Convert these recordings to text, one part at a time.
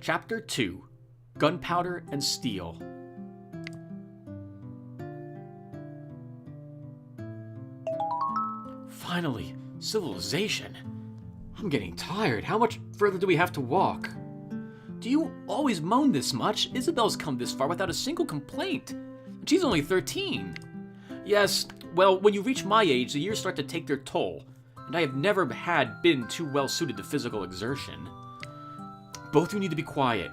Chapter 2, Gunpowder and Steel. Finally, civilization. I'm getting tired. How much further do we have to walk? Do you always moan this much? Isabel's come this far without a single complaint. She's only 13. Yes, well, when you reach my age, the years start to take their toll, and I have never been too well suited to physical exertion. Both of you need to be quiet.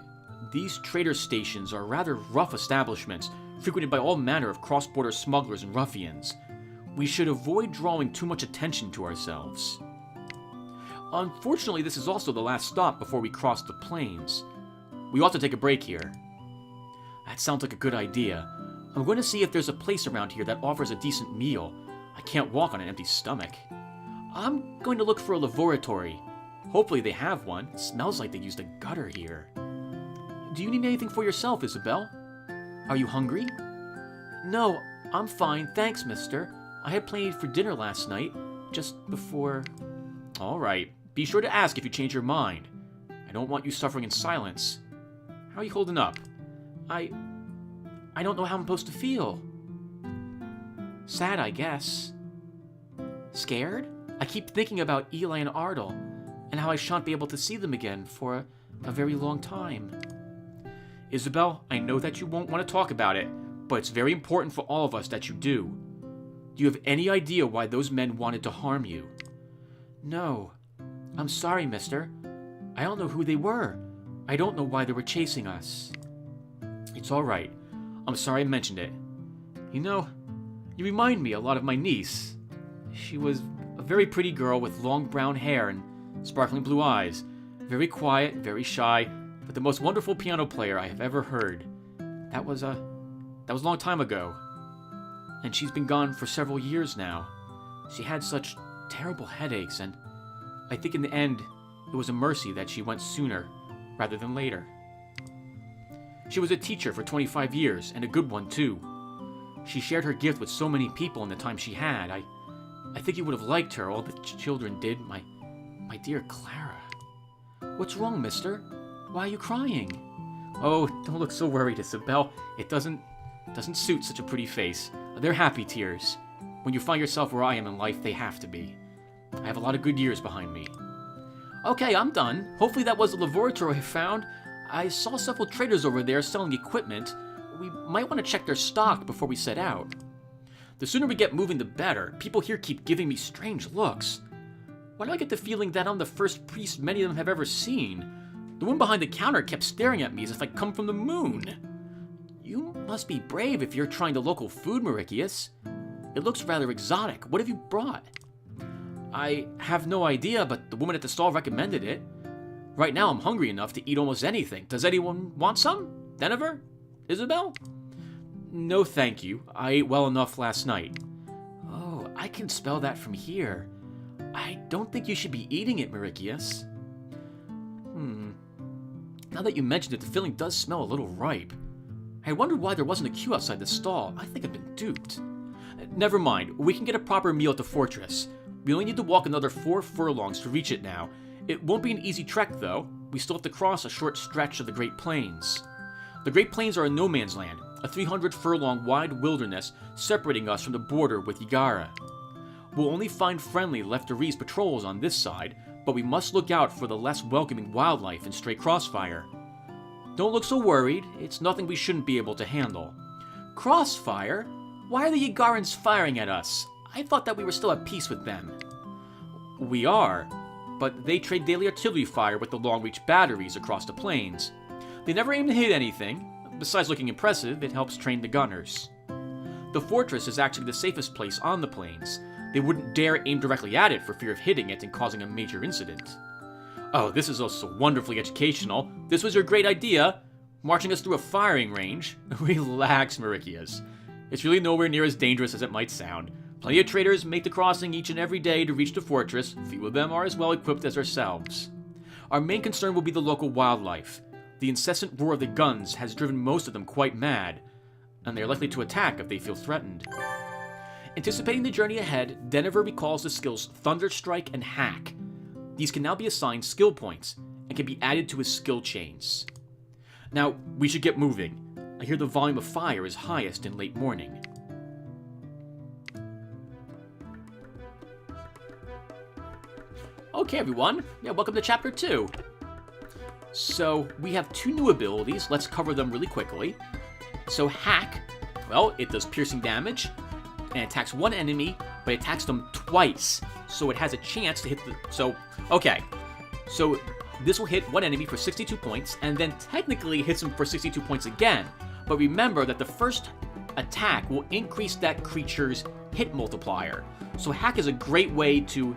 These trader stations are rather rough establishments, frequented by all manner of cross-border smugglers and ruffians. We should avoid drawing too much attention to ourselves. Unfortunately, this is also the last stop before we cross the plains. We ought to take a break here. That sounds like a good idea. I'm going to see if there's a place around here that offers a decent meal. I can't walk on an empty stomach. I'm going to look for a laboratory. Hopefully they have one. It smells like they used a gutter here. Do you need anything for yourself, Isabel? Are you hungry? No, I'm fine, thanks, mister. I had plenty for dinner last night, just before... All right, be sure to ask if you change your mind. I don't want you suffering in silence. How are you holding up? I don't know how I'm supposed to feel. Sad, I guess. Scared? I keep thinking about Eli and Ardell, and how I shan't be able to see them again for a very long time. Isabel, I know that you won't want to talk about it, but it's very important for all of us that you do. Do you have any idea why those men wanted to harm you? No. I'm sorry, mister. I don't know who they were. I don't know why they were chasing us. It's all right. I'm sorry I mentioned it. You know, you remind me a lot of my niece. She was a very pretty girl with long brown hair and sparkling blue eyes. Very quiet, very shy, but the most wonderful piano player I have ever heard. That was a long time ago. And she's been gone for several years now. She had such terrible headaches, and I think in the end, it was a mercy that she went sooner rather than later. She was a teacher for 25 years, and a good one too. She shared her gift with so many people in the time she had. I think you would have liked her, all the children did. My dear Clara. What's wrong, mister? Why are you crying? Oh, don't look so worried, Isabel. It doesn't suit such a pretty face. They're happy tears. When you find yourself where I am in life, they have to be. I have a lot of good years behind me. Okay, I'm done. Hopefully that was the laboratory I found. I saw several traders over there selling equipment. We might want to check their stock before we set out. The sooner we get moving, the better. People here keep giving me strange looks. Why do I get the feeling that I'm the first priest many of them have ever seen? The one behind the counter kept staring at me as if I'd come from the moon. You must be brave if you're trying the local food, Mauritius. It looks rather exotic. What have you brought? I have no idea, but the woman at the stall recommended it. Right now I'm hungry enough to eat almost anything. Does anyone want some? Denver? Isabel? No thank you. I ate well enough last night. Oh, I can spell that from here. I don't think you should be eating it, Mauritius. Now that you mentioned it, the filling does smell a little ripe. I wondered why there wasn't a queue outside the stall. I think I've been duped. Never mind, we can get a proper meal at the fortress. We only need to walk another 4 furlongs to reach it now. It won't be an easy trek, though. We still have to cross a short stretch of the Great Plains. The Great Plains are a no man's land, a 300-furlong wide wilderness separating us from the border with Yagara. We'll only find friendly Leftarese patrols on this side, but we must look out for the less welcoming wildlife and stray crossfire. Don't look so worried. It's nothing we shouldn't be able to handle. Crossfire? Why are the Yagarans firing at us? I thought that we were still at peace with them. We are, but they trade daily artillery fire with the long-reach batteries across the plains. They never aim to hit anything. Besides looking impressive, it helps train the gunners. The fortress is actually the safest place on the plains. They wouldn't dare aim directly at it for fear of hitting it and causing a major incident. Oh, this is also wonderfully educational. This was your great idea, marching us through a firing range. Relax, Mauritius. It's really nowhere near as dangerous as it might sound. Plenty of traders make the crossing each and every day to reach the fortress. Few of them are as well equipped as ourselves. Our main concern will be the local wildlife. The incessant roar of the guns has driven most of them quite mad, and they are likely to attack if they feel threatened. Anticipating the journey ahead, Denver recalls the skills Thunder Strike and Hack. These can now be assigned skill points, and can be added to his skill chains. Now, we should get moving. I hear the volume of fire is highest in late morning. Okay, everyone. Yeah, welcome to Chapter 2. So, we have 2 new abilities. Let's cover them really quickly. So, Hack, well, it does piercing damage, and attacks one enemy, but it attacks them twice. So, it has a chance to hit the... So, this will hit one enemy for 62 points, and then technically hits him for 62 points again. But remember that the first attack will increase that creature's hit multiplier. So, Hack is a great way to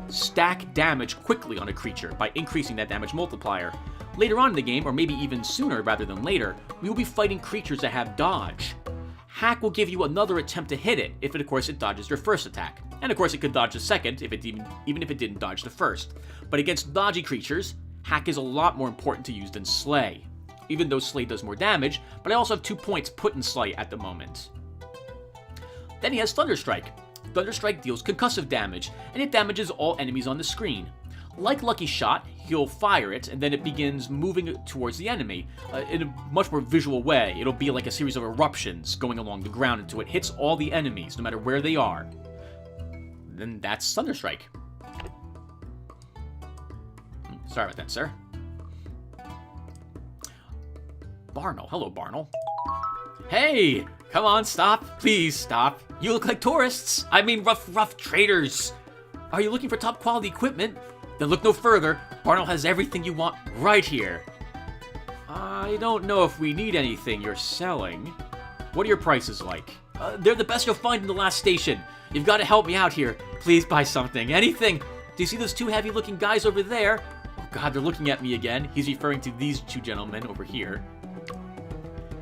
stack damage quickly on a creature by increasing that damage multiplier. Later on in the game, or maybe even sooner rather than later, we will be fighting creatures that have dodge. Hack will give you another attempt to hit it, if it, of course, it dodges your first attack. And of course it could dodge the second, even if it didn't dodge the first. But against dodgy creatures, Hack is a lot more important to use than Slay. Even though Slay does more damage, but I also have 2 points put in Slay at the moment. Then he has Thunderstrike. Thunderstrike deals concussive damage, and it damages all enemies on the screen. Like Lucky Shot, he'll fire it, and then it begins moving towards the enemy in a much more visual way. It'll be like a series of eruptions going along the ground until it hits all the enemies, no matter where they are. Then that's Thunderstrike. Sorry about that, sir. Barnel. Hello, Barnel. Hey! Come on, stop. Please, stop. You look like tourists. I mean, rough traders. Are you looking for top quality equipment? Then look no further. Barnel has everything you want right here. I don't know if we need anything you're selling. What are your prices like? They're the best you'll find in the last station. You've got to help me out here. Please buy something. Anything. Do you see those 2 heavy-looking guys over there? Oh, God, they're looking at me again. He's referring to these 2 gentlemen over here.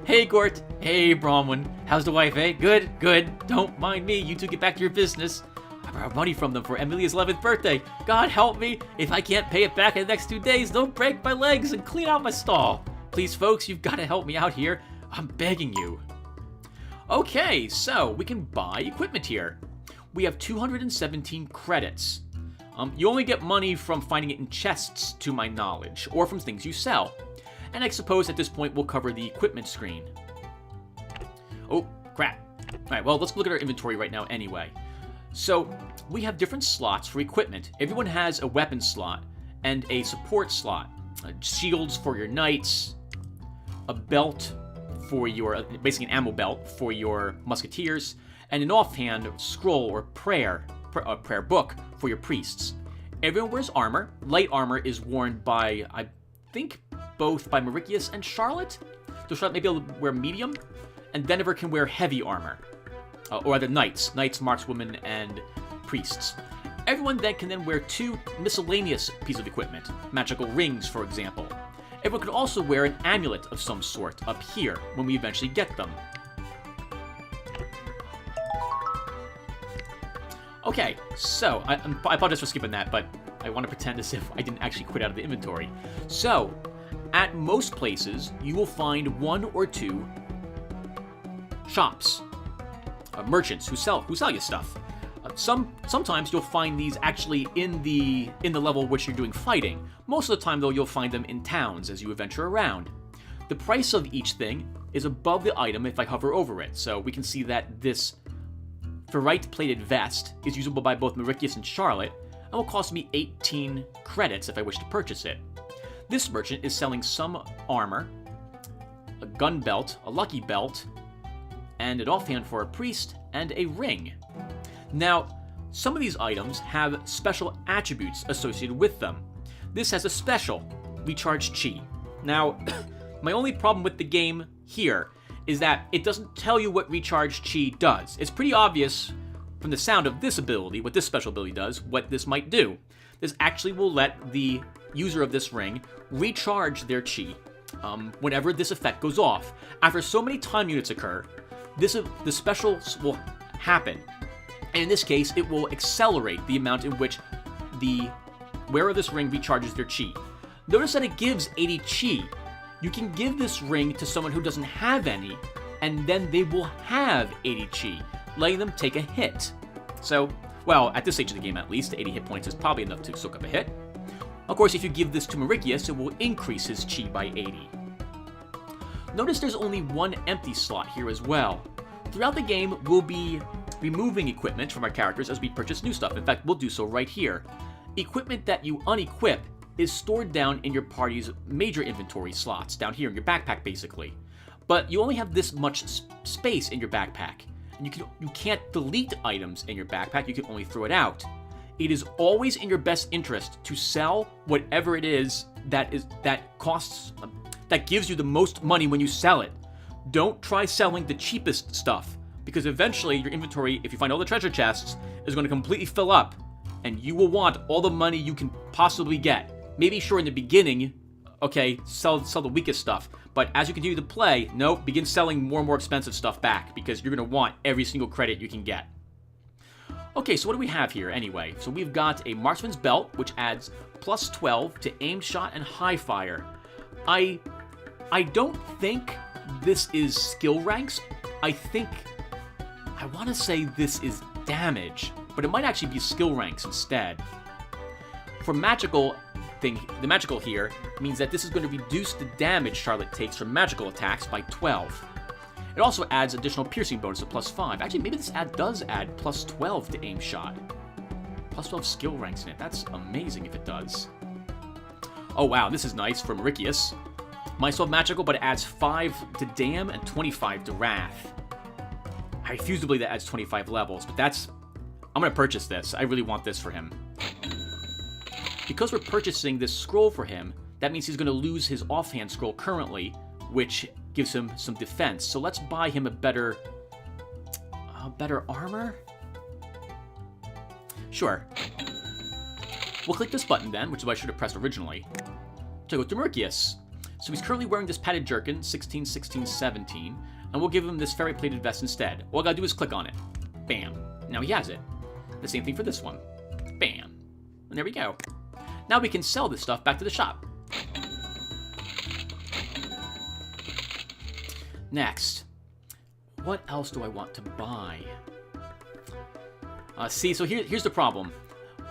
Hey, Gort. Hey, Bronwyn. How's the wife, eh? Good, good. Don't mind me. You 2 get back to your business. I borrowed money from them for Emilia's 11th birthday. God help me. If I can't pay it back in the next 2 days, don't break my legs and clean out my stall. Please, folks, you've got to help me out here. I'm begging you. Okay, so we can buy equipment here. We have 217 credits. You only get money from finding it in chests, to my knowledge, or from things you sell. And I suppose at this point we'll cover the equipment screen. Oh, crap. Alright, well, let's look at our inventory right now anyway. So, we have different slots for equipment. Everyone has a weapon slot and a support slot. Shields for your knights, a belt for your, basically an ammo belt for your musketeers, and an offhand scroll or prayer book for your priests. Everyone wears armor. Light armor is worn by, I think, both by Mauritius and Charlotte. So Charlotte may be able to wear medium, and Denver can wear heavy armor. Or other knights, markswomen, and priests. Everyone then can wear 2 miscellaneous pieces of equipment, magical rings, for example. Everyone could also wear an amulet of some sort up here when we eventually get them. Okay, so I apologize for skipping that, but I want to pretend as if I didn't actually quit out of the inventory. So, at most places, you will find 1 or 2 shops, merchants who sell you stuff. Sometimes you'll find these actually in the level which you're doing fighting. Most of the time, though, you'll find them in towns as you adventure around. The price of each thing is above the item if I hover over it, so we can see that this ferrite-plated vest is usable by both Mauritius and Charlotte, and will cost me 18 credits if I wish to purchase it. This merchant is selling some armor, a gun belt, a lucky belt, and an offhand for a priest, and a ring. Now, some of these items have special attributes associated with them. This has a special, recharge chi. Now, my only problem with the game here is that it doesn't tell you what recharge chi does. It's pretty obvious from the sound of this ability, what this special ability does, what this might do. This actually will let the user of this ring recharge their chi whenever this effect goes off. After so many time units occur, the special will happen. And in this case, it will accelerate the amount in which the wearer of this ring recharges their chi. Notice that it gives 80 chi. You can give this ring to someone who doesn't have any, and then they will have 80 chi, letting them take a hit. So, well, at this stage of the game at least, 80 hit points is probably enough to soak up a hit. Of course, if you give this to Mauritius, it will increase his chi by 80. Notice there's only one empty slot here as well. Throughout the game, we'll be removing equipment from our characters as we purchase new stuff. In fact, we'll do so right here. Equipment that you unequip is stored down in your party's major inventory slots, down here in your backpack basically. But you only have this much space in your backpack. And you can't delete items in your backpack, you can only throw it out. It is always in your best interest to sell whatever it is that gives you the most money when you sell it. Don't try selling the cheapest stuff, because eventually your inventory, if you find all the treasure chests, is going to completely fill up, and you will want all the money you can possibly get. Maybe sure in the beginning, okay, sell the weakest stuff, but as you continue to play, no, begin selling more and more expensive stuff back, because you're going to want every single credit you can get. Okay, so what do we have here anyway? So we've got a Marksman's Belt, which adds plus 12 to aim shot and high fire. I don't think this is skill ranks. I want to say this is damage, but it might actually be skill ranks instead. For magical thing, the magical here means that this is going to reduce the damage Charlotte takes from magical attacks by 12. It also adds additional piercing bonus of plus 5. Actually, maybe this does add plus 12 to aim shot. Plus 12 skill ranks in it. That's amazing if it does. Oh wow, this is nice for Mauritius. Minus 12 magical, but it adds 5 to Dam and 25 to Wrath. I refuse to believe that adds 25 levels, but I'm going to purchase this. I really want this for him. Because we're purchasing this scroll for him, that means he's going to lose his offhand scroll currently, which gives him some defense. So let's buy him a better armor? Sure. We'll click this button then, which is what I should have pressed originally, to go to Mauritius. So he's currently wearing this padded jerkin, 16, 16, 17, and we'll give him this ferret-plated vest instead. All I gotta do is click on it. Bam. Now he has it. The same thing for this one. Bam. And there we go. Now we can sell this stuff back to the shop. Next, what else do I want to buy? See, so here's the problem.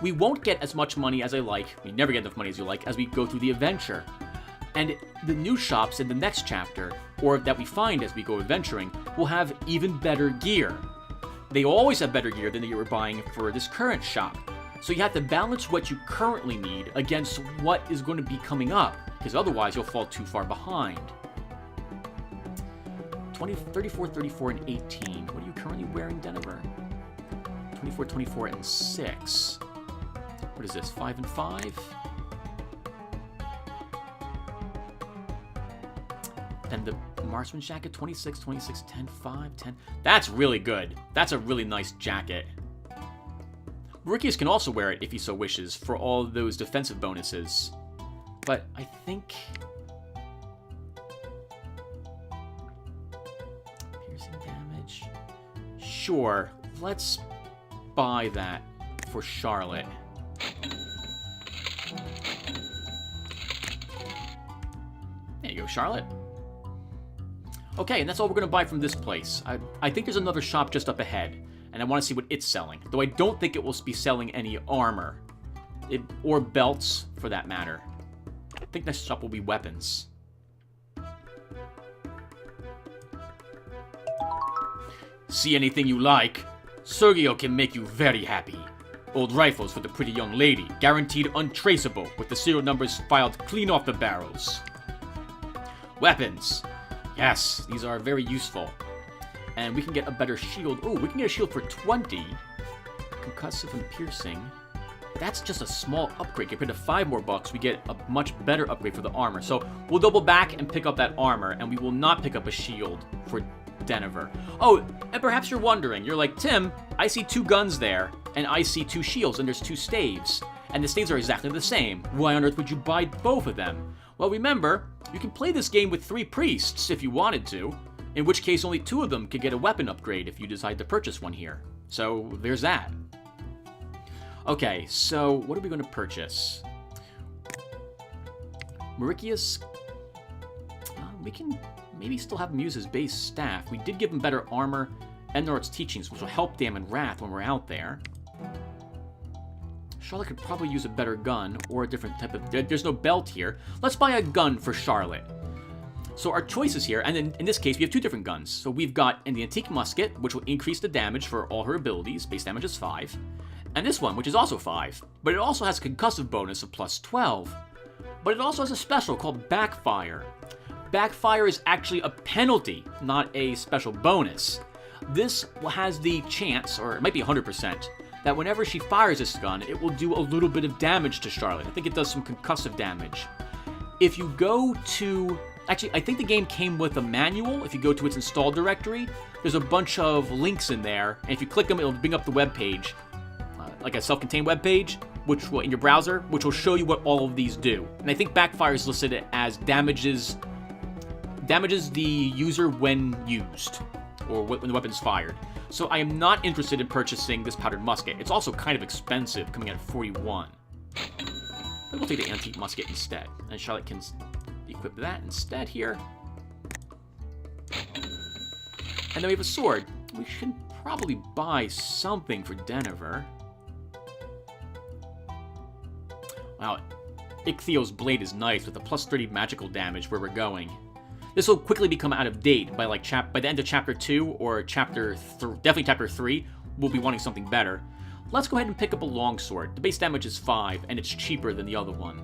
We won't get as much money as I like, we never get enough money as you like, as we go through the adventure. And the new shops in the next chapter, or that we find as we go adventuring, will have even better gear. They always have better gear than you were buying for this current shop. So you have to balance what you currently need against what is going to be coming up, because otherwise you'll fall too far behind. 34, 34, and 18. What are you currently wearing, Denver? 24, 24, and 6. What is this, 5 and 5? Then the marksman's jacket, 26, 26, 10, 5, 10. That's really good. That's a really nice jacket. Mauritius can also wear it if he so wishes for all those defensive bonuses. But I think... piercing damage? Sure, let's buy that for Charlotte. There you go, Charlotte. Okay, and that's all we're going to buy from this place. I think there's another shop just up ahead, and I want to see what it's selling. Though I don't think it will be selling any armor. Or belts, for that matter. I think next shop will be weapons. See anything you like? Sergio can make you very happy. Old rifles for the pretty young lady, guaranteed untraceable, with the serial numbers filed clean off the barrels. Weapons. Yes, these are very useful. And we can get a better shield. Oh, we can get a shield for 20. Concussive and piercing. That's just a small upgrade. Compared to 5 more bucks, we get a much better upgrade for the armor. So we'll double back and pick up that armor, and we will not pick up a shield for Denver. Oh, and perhaps you're wondering, you're like, Tim, I see 2 guns there, and I see 2 shields, and there's 2 staves. And the staves are exactly the same. Why on earth would you buy both of them? Well, remember, you can play this game with 3 priests if you wanted to, in which case only 2 of them could get a weapon upgrade if you decide to purchase one here. So there's that. Okay, so what are we going to purchase? Mauritius, we can maybe still have him use his base staff. We did give him better armor and Nort's teachings, which will help Dam and Wrath when we're out there. Charlotte could probably use a better gun or a different type of... There's no belt here. Let's buy a gun for Charlotte. So our choices here, and in this case, we have two different guns. So we've got the antique musket, which will increase the damage for all her abilities. Base damage is 5. And this one, which is also 5. But it also has a concussive bonus of plus 12. But it also has a special called Backfire. Backfire is actually a penalty, not a special bonus. This has the chance, or it might be 100%, that whenever she fires this gun, it will do a little bit of damage to Charlotte. I think it does some concussive damage. If you go to... Actually, I think the game came with a manual. If you go to its install directory, there's a bunch of links in there, and if you click them, it'll bring up the web page, like a self-contained web page, which will, in your browser, which will show you what all of these do. And I think Backfire is listed as damages the user when used, or when the weapon's fired. So I am not interested in purchasing this powdered musket. It's also kind of expensive, coming out at 41. But we'll take the antique musket instead, and Charlotte can equip that instead here. And then we have a sword. We should probably buy something for Denver. Wow, Ichthyo's blade is nice with a plus 30 magical damage where we're going. This will quickly become out of date by by the end of chapter 2 or definitely chapter 3. We'll be wanting something better. Let's go ahead and pick up a longsword. The base damage is 5 and it's cheaper than the other one.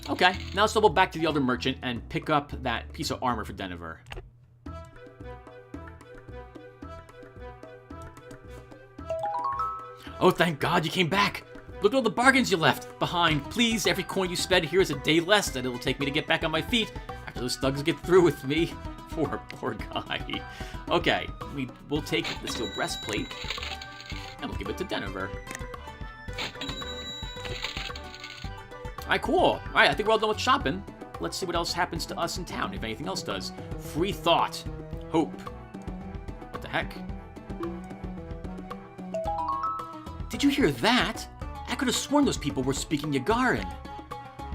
Okay, now let's double back to the other merchant and pick up that piece of armor for Denver. Oh, thank God you came back! Look at all the bargains you left behind. Please, every coin you spend here is a day less than it will take me to get back on my feet after those thugs get through with me. Poor guy. Okay, we'll take the steel breastplate and we'll give it to Denver. Alright, cool. Alright, I think we're all done with shopping. Let's see what else happens to us in town, if anything else does. Free thought. Hope. What the heck? Did you hear that? I could have sworn those people were speaking Yagaran.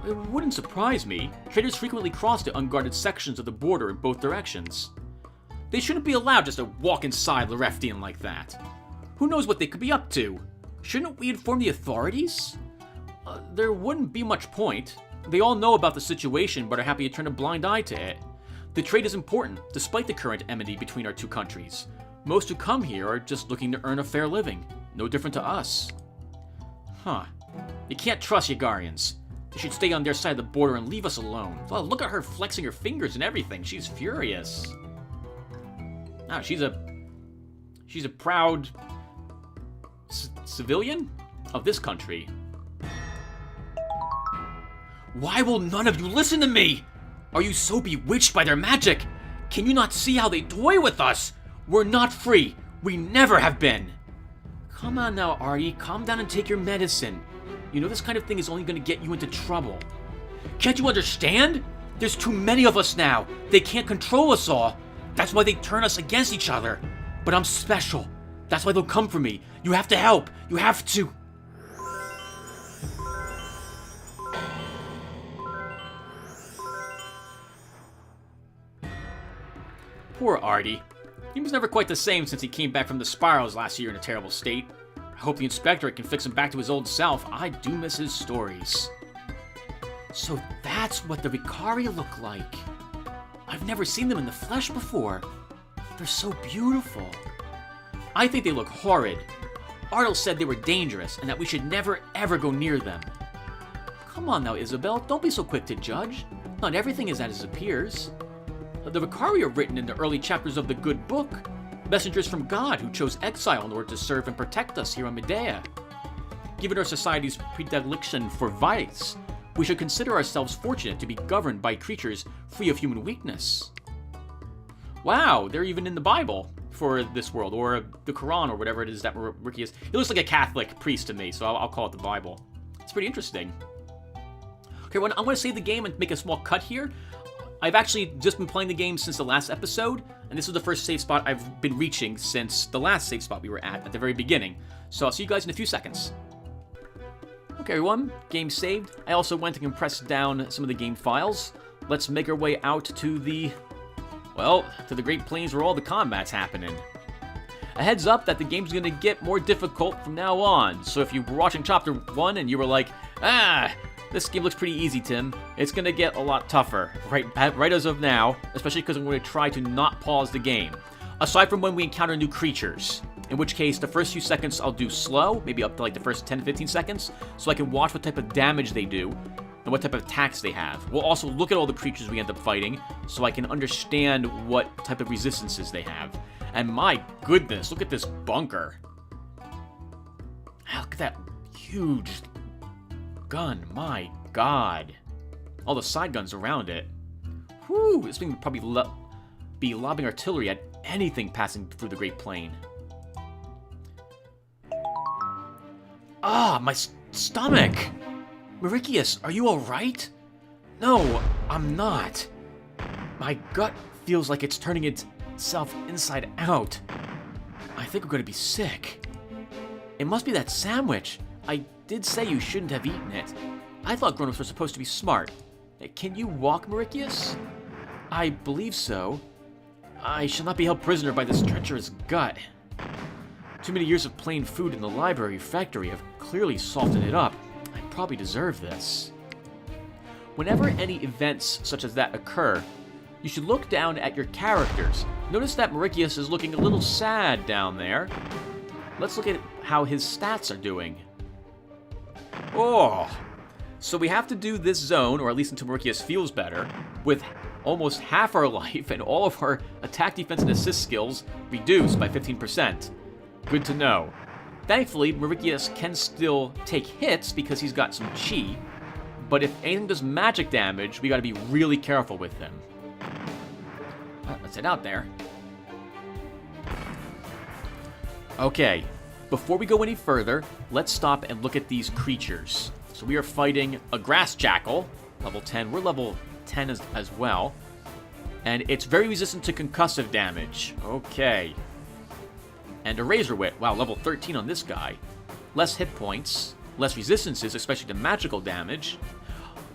It wouldn't surprise me. Traders frequently cross the unguarded sections of the border in both directions. They shouldn't be allowed just to walk inside Loreftian like that. Who knows what they could be up to? Shouldn't we inform the authorities? There wouldn't be much point. They all know about the situation but are happy to turn a blind eye to it. The trade is important, despite the current enmity between our two countries. Most who come here are just looking to earn a fair living. No different to us. Huh. You can't trust Yagarians. They should stay on their side of the border and leave us alone. Well, look at her flexing her fingers and everything. She's furious. Ah, she's a proud civilian of this country. Why will none of you listen to me? Are you so bewitched by their magic? Can you not see how they toy with us? We're not free. We never have been. Come on now, Artie. Calm down and take your medicine. You know this kind of thing is only going to get you into trouble. Can't you understand? There's too many of us now. They can't control us all. That's why they turn us against each other. But I'm special. That's why they'll come for me. You have to help. You have to. Poor Artie. He was never quite the same since he came back from the spirals last year in a terrible state. I hope the Inspectorate can fix him back to his old self. I do miss his stories. So that's what the Vicari look like. I've never seen them in the flesh before. They're so beautiful. I think they look horrid. Artel said they were dangerous and that we should never ever go near them. Come on now, Isabel, don't be so quick to judge. Not everything is as it appears. The Vicari are written in the early chapters of the Good Book. Messengers from God who chose exile in order to serve and protect us here on Medea. Given our society's predilection for vice, we should consider ourselves fortunate to be governed by creatures free of human weakness. Wow, they're even in the Bible for this world, or the Quran, or whatever it is that Ricky is. He looks like a Catholic priest to me, so I'll call it the Bible. It's pretty interesting. Okay, I'm going to save the game and make a small cut here. I've actually just been playing the game since the last episode, and this is the first save spot I've been reaching since the last save spot we were at the very beginning. So I'll see you guys in a few seconds. Okay everyone, game saved. I also went and compressed down some of the game files. Let's make our way out to the Great Plains where all the combat's happening. A heads up that the game's going to get more difficult from now on. So if you were watching Chapter 1 and you were like, this game looks pretty easy, Tim, it's going to get a lot tougher right as of now, especially because I'm going to try to not pause the game. Aside from when we encounter new creatures, in which case the first few seconds I'll do slow, maybe up to like the first 10 to 15 seconds, so I can watch what type of damage they do and what type of attacks they have. We'll also look at all the creatures we end up fighting, so I can understand what type of resistances they have. And my goodness, look at this bunker. Look at that huge gun, my god. All the side guns around it. Whew, this thing would probably be lobbing artillery at anything passing through the Great Plain. Ah, my stomach! Mauricius, are you alright? No, I'm not. My gut feels like it's turning itself inside out. I think I'm gonna be sick. It must be that sandwich. I did say you shouldn't have eaten it. I thought grown-ups were supposed to be smart. Can you walk, Mauricius? I believe so. I shall not be held prisoner by this treacherous gut. Too many years of plain food in the library factory have clearly softened it up. I probably deserve this. Whenever any events such as that occur, you should look down at your characters. Notice that Mauricius is looking a little sad down there. Let's look at how his stats are doing. Oh, so we have to do this zone, or at least until Mauricius feels better, with almost half our life and all of our attack, defense, and assist skills reduced by 15%. Good to know. Thankfully, Mauricius can still take hits because he's got some chi, but if anything does magic damage, we gotta be really careful with him. Let's head out there. Okay, before we go any further, let's stop and look at these creatures. So we are fighting a grass jackal, level 10. We're level 10 as well. And it's very resistant to concussive damage. Okay. And a razor wit. Wow, level 13 on this guy. Less hit points, less resistances, especially to magical damage.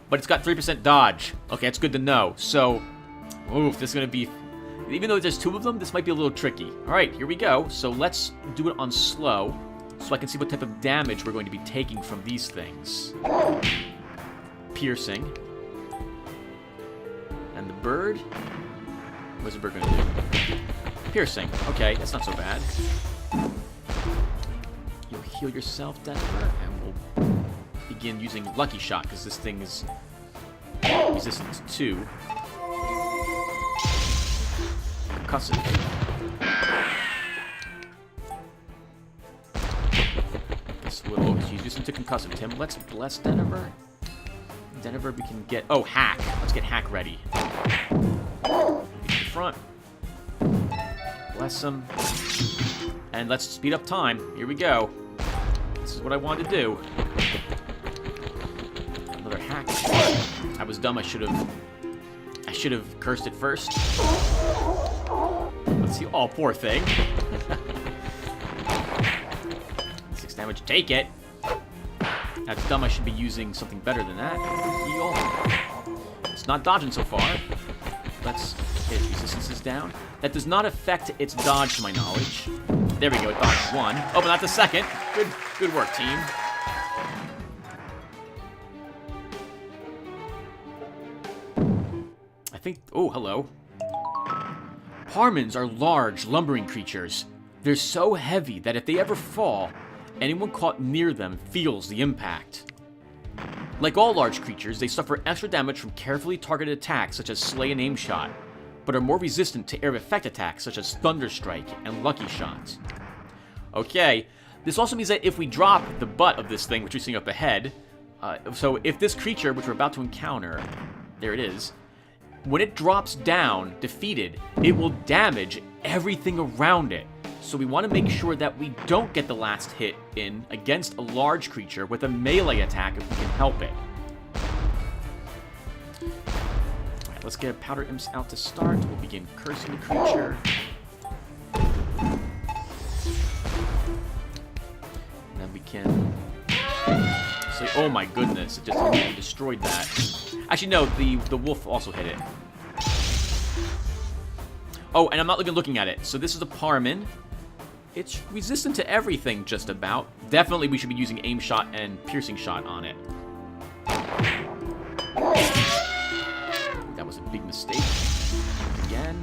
But it's got 3% dodge. Okay, that's good to know. So, oof, this is going to be... Even though there's two of them, this might be a little tricky. Alright, here we go. So let's do it on slow, so I can see what type of damage we're going to be taking from these things. Piercing. And the bird? What's the bird going to do? Piercing. Okay, that's not so bad. You'll heal yourself, Denver, and we'll begin using Lucky Shot, because this thing is resistant to concussive. Guess she's resistant to concussive. Tim, let's bless Denver. Denver, we can get... Oh, hack. Let's get hack ready. Get to the front. Bless him. And let's speed up time. Here we go. This is what I wanted to do. Another hack. I was dumb. I should have cursed it first. Let's see. Oh, poor thing. 6 damage. Take it. That's dumb. I should be using something better than that. Heal. It's not dodging so far. Let's get its resistances down. That does not affect its dodge, to my knowledge. There we go. It dodged 1. Oh, but not the second. Good work, team. I think... Oh, hello. Parmans are large, lumbering creatures. They're so heavy that if they ever fall, anyone caught near them feels the impact. Like all large creatures, they suffer extra damage from carefully targeted attacks such as Slay and Aim Shot, but are more resistant to air effect attacks such as Thunder Strike and Lucky Shot. Okay, this also means that if we drop the butt of this thing, which we're seeing up ahead, so if this creature, which we're about to encounter, there it is, when it drops down, defeated, it will damage everything around it. So we want to make sure that we don't get the last hit in against a large creature with a melee attack if we can help it. Alright, let's get Powder Imps out to start. We'll begin cursing the creature. And then we can... So, oh my goodness, it just immediately destroyed that. Actually, no, the wolf also hit it. Oh, and I'm not even looking at it. So this is a Parman. It's resistant to everything, just about. Definitely we should be using aim shot and piercing shot on it. That was a big mistake. Again.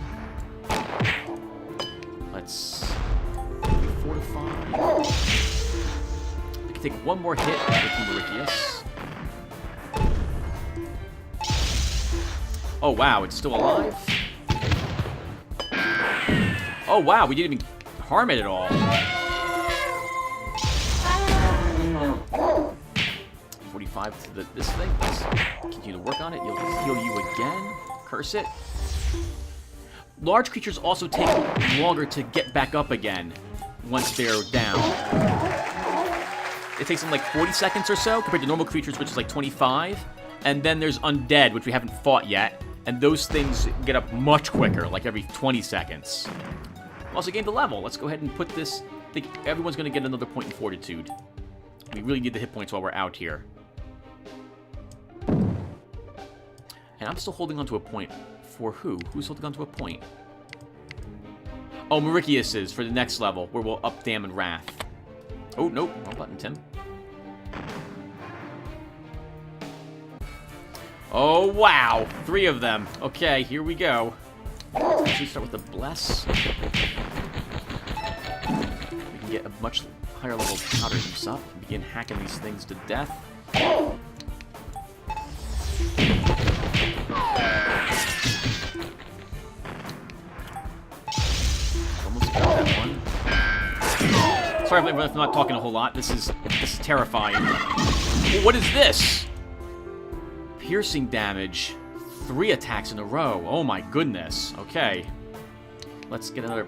Let's fortify. We can take one more hit with Mauritius. Oh wow, it's still alive? Oh wow, we didn't even harm it at all. 45 to this thing. Let's continue to work on it. You'll heal you again. Curse it. Large creatures also take longer to get back up again once they're down. It takes them like 40 seconds or so compared to normal creatures, which is like 25. And then there's undead, which we haven't fought yet. And those things get up much quicker, like every 20 seconds. Also gained a level. Let's go ahead and put this. I think everyone's going to get another point in fortitude. We really need the hit points while we're out here. And I'm still holding on to a point. For who? Who's holding on to a point? Oh, Mauritius is for the next level, where we'll up Dam and Wrath. Oh, nope. Wrong button, Tim. Oh, wow. 3 of them. Okay, here we go. Let's actually start with the Bless. We can get a much higher level powder use up and begin hacking these things to death. Almost got that one. Sorry if I'm not talking a whole lot. This is terrifying. What is this? Piercing damage. 3 attacks in a row. Oh my goodness. Okay. Let's get another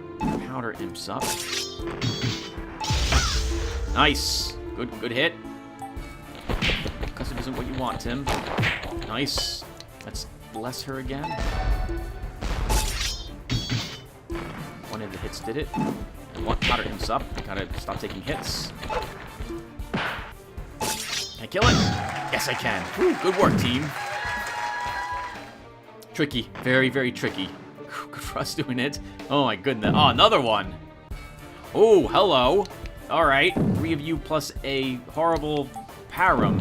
powder imps up. Nice. Good hit. Custom isn't what you want, Tim. Nice. Let's bless her again. One of the hits did it. One powder imps up. Gotta stop taking hits. Can I kill it? Yes, I can. Woo, good work, team. Tricky. Very, very tricky. Good for us doing it. Oh, my goodness. Oh, another one. Oh, hello. All right. 3 of you plus a horrible parum.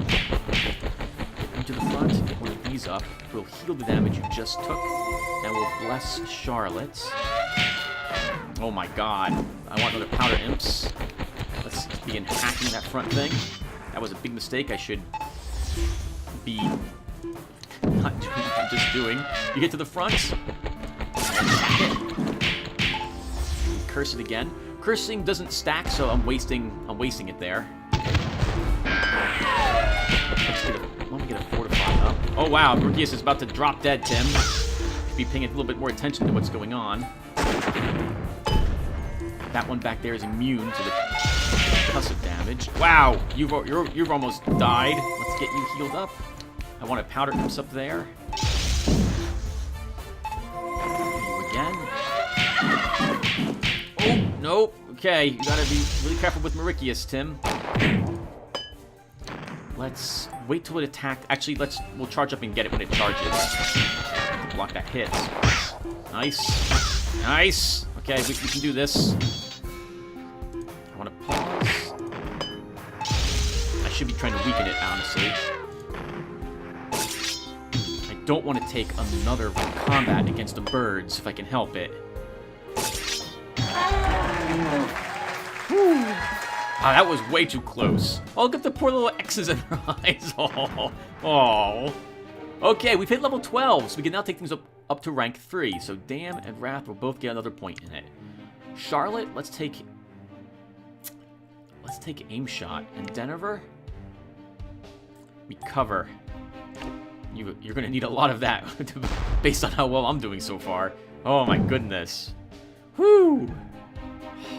Into the front. Get one of these up. We'll heal the damage you just took. And we'll bless Charlotte. Oh, my God. I want another powder imps. Let's begin hacking that front thing. That was a big mistake. I should be not doing what I'm just doing. You get to the front. Curse it again. Cursing doesn't stack, so I'm wasting it there. Let me get a fortify up. Oh wow, Brucius is about to drop dead, Tim. Should be paying a little bit more attention to what's going on. That one back there is immune to the concussive damage. Wow, you've almost died. Let's get you healed up. I want a powder imps up there. You again. Oh, nope. Okay, you gotta be really careful with Mauritius, Tim. Let's wait till it attacks. Actually, we'll charge up and get it when it charges. To block that hit. Nice. Nice. Okay, we can do this. I want to pause. I should be trying to weaken it, honestly. I don't want to take another combat against the birds if I can help it. Whew. Ah, that was way too close. Oh, look at the poor little X's in her eyes. Oh. Okay, we've hit level 12, so we can now take things up to rank 3. So Dam and Wrath will both get another point in it. Charlotte, let's take aim shot. And Denver, recover. You're gonna need a lot of that based on how well I'm doing so far. Oh my goodness. Whew.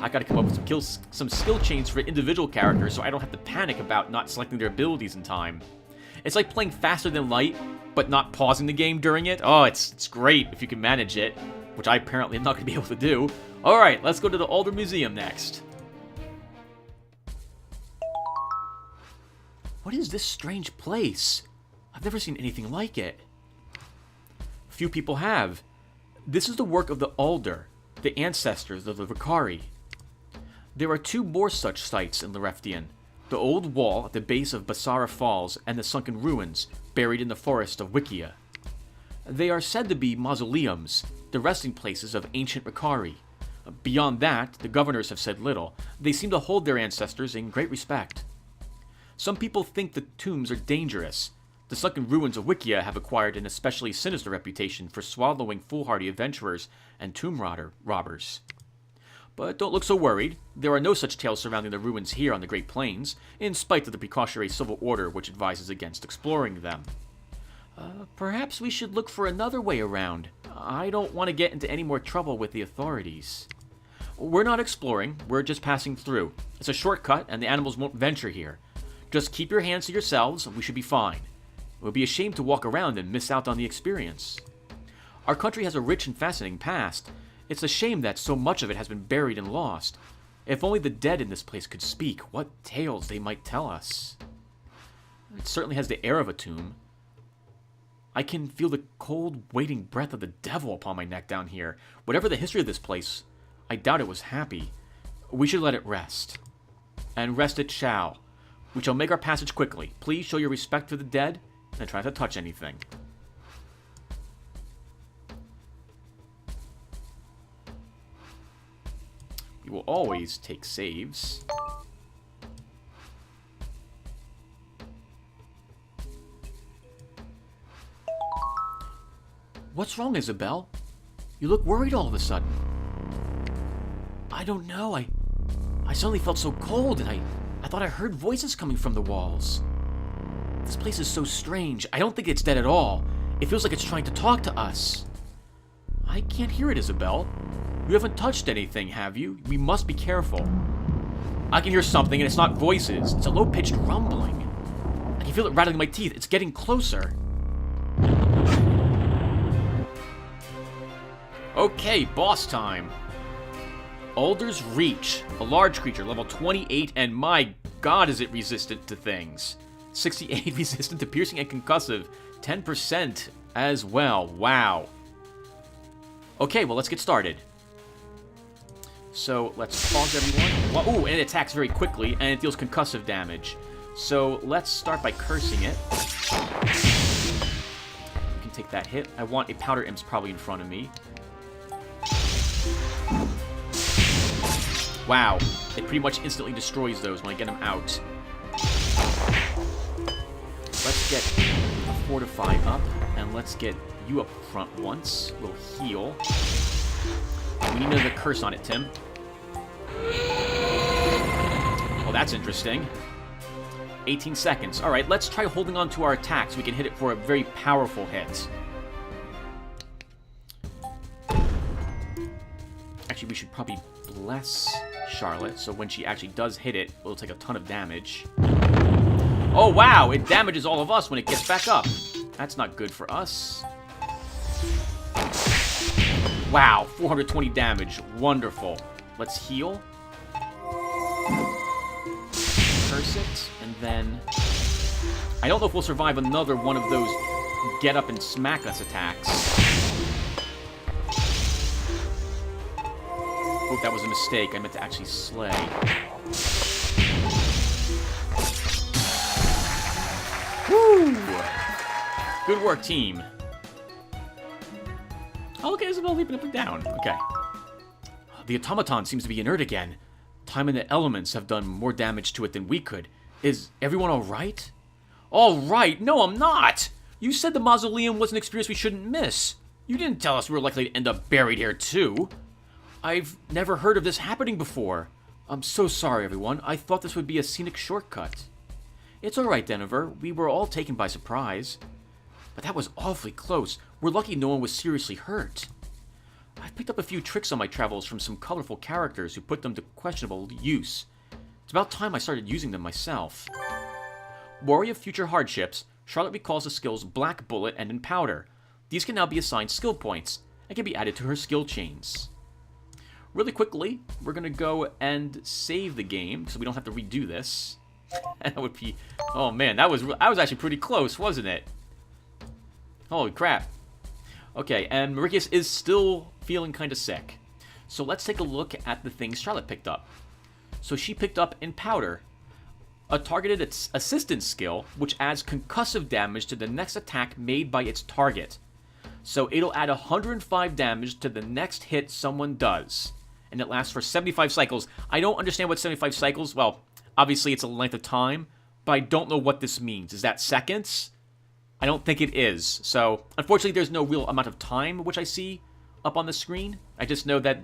I gotta come up with some skill chains for individual characters so I don't have to panic about not selecting their abilities in time. It's like playing faster than light, but not pausing the game during it. Oh, it's great if you can manage it, which I apparently am not gonna be able to do. Alright, let's go to the Alder Museum next. What is this strange place? I've never seen anything like it. Few people have. This is the work of the Alder, the ancestors of the Lotaeri. There are two more such sites in Lereftian. The old wall at the base of Basara Falls and the sunken ruins buried in the forest of Wikia. They are said to be mausoleums, the resting places of ancient Ricari. Beyond that, the governors have said little. They seem to hold their ancestors in great respect. Some people think the tombs are dangerous. The sunken ruins of Wikia have acquired an especially sinister reputation for swallowing foolhardy adventurers and tomb robbers. But don't look so worried. There are no such tales surrounding the ruins here on the Great Plains, in spite of the precautionary civil order which advises against exploring them. Perhaps we should look for another way around. I don't want to get into any more trouble with the authorities. We're not exploring, we're just passing through. It's a shortcut, and the animals won't venture here. Just keep your hands to yourselves, and we should be fine. It would be a shame to walk around and miss out on the experience. Our country has a rich and fascinating past. It's a shame that so much of it has been buried and lost. If only the dead in this place could speak, what tales they might tell us. It certainly has the air of a tomb. I can feel the cold, waiting breath of the devil upon my neck down here. Whatever the history of this place, I doubt it was happy. We should let it rest. And rest it shall. We shall make our passage quickly. Please show your respect for the dead, and try not to touch anything. We will always take saves. What's wrong, Isabel? You look worried all of a sudden. I don't know. I suddenly felt so cold, and I thought I heard voices coming from the walls. This place is so strange. I don't think it's dead at all. It feels like it's trying to talk to us. I can't hear it, Isabel. You haven't touched anything, have you? We must be careful. I can hear something, and it's not voices. It's a low-pitched rumbling. I can feel it rattling my teeth. It's getting closer. Okay, boss time. Alder's Reach. A large creature, level 28, and my god is it resistant to things. 68 resistant to piercing and concussive. 10% as well. Wow. Okay, well, let's get started. So, let's pause everyone. Well, ooh, and it attacks very quickly, and it deals concussive damage. So, let's start by cursing it. You can take that hit. I want a powder imp's probably in front of me. Wow, it pretty much instantly destroys those when I get them out. Let's get a Fortify up, and let's get you up front once. We'll heal. We need another curse on it, Tim. Oh, that's interesting. 18 seconds. Alright, let's try holding on to our attack so we can hit it for a very powerful hit. Actually, we should probably bless Charlotte, so when she actually does hit it, it'll take a ton of damage. Oh, wow! It damages all of us when it gets back up. That's not good for us. Wow, 420 damage. Wonderful. Let's heal. Curse it, and then... I don't know if we'll survive another one of those get up and smack us attacks. Oh, that was a mistake. I meant to actually slay. Woo! Good work, team. Oh, okay, Isabel leaping up and down. Okay. The automaton seems to be inert again. Time and the elements have done more damage to it than we could. Is everyone alright? Alright? No, I'm not! You said the mausoleum was an experience we shouldn't miss. You didn't tell us we were likely to end up buried here, too. I've never heard of this happening before. I'm so sorry, everyone. I thought this would be a scenic shortcut. It's alright, Denver. We were all taken by surprise. But that was awfully close. We're lucky no one was seriously hurt. I've picked up a few tricks on my travels from some colorful characters who put them to questionable use. It's about time I started using them myself. Worry of future hardships, Charlotte recalls the skills Black Bullet and in Powder. These can now be assigned skill points and can be added to her skill chains. Really quickly, we're going to go and save the game so we don't have to redo this. That would be... Oh man, that was actually pretty close, wasn't it? Holy crap. Okay, and Mauritius is still feeling kind of sick. So let's take a look at the things Charlotte picked up. So she picked up in Powder, a targeted assistance skill, which adds concussive damage to the next attack made by its target. So it'll add 105 damage to the next hit someone does. And it lasts for 75 cycles. I don't understand what 75 cycles... Well, obviously it's a length of time, but I don't know what this means. Is that seconds? I don't think it is. So, unfortunately, there's no real amount of time which I see up on the screen. I just know that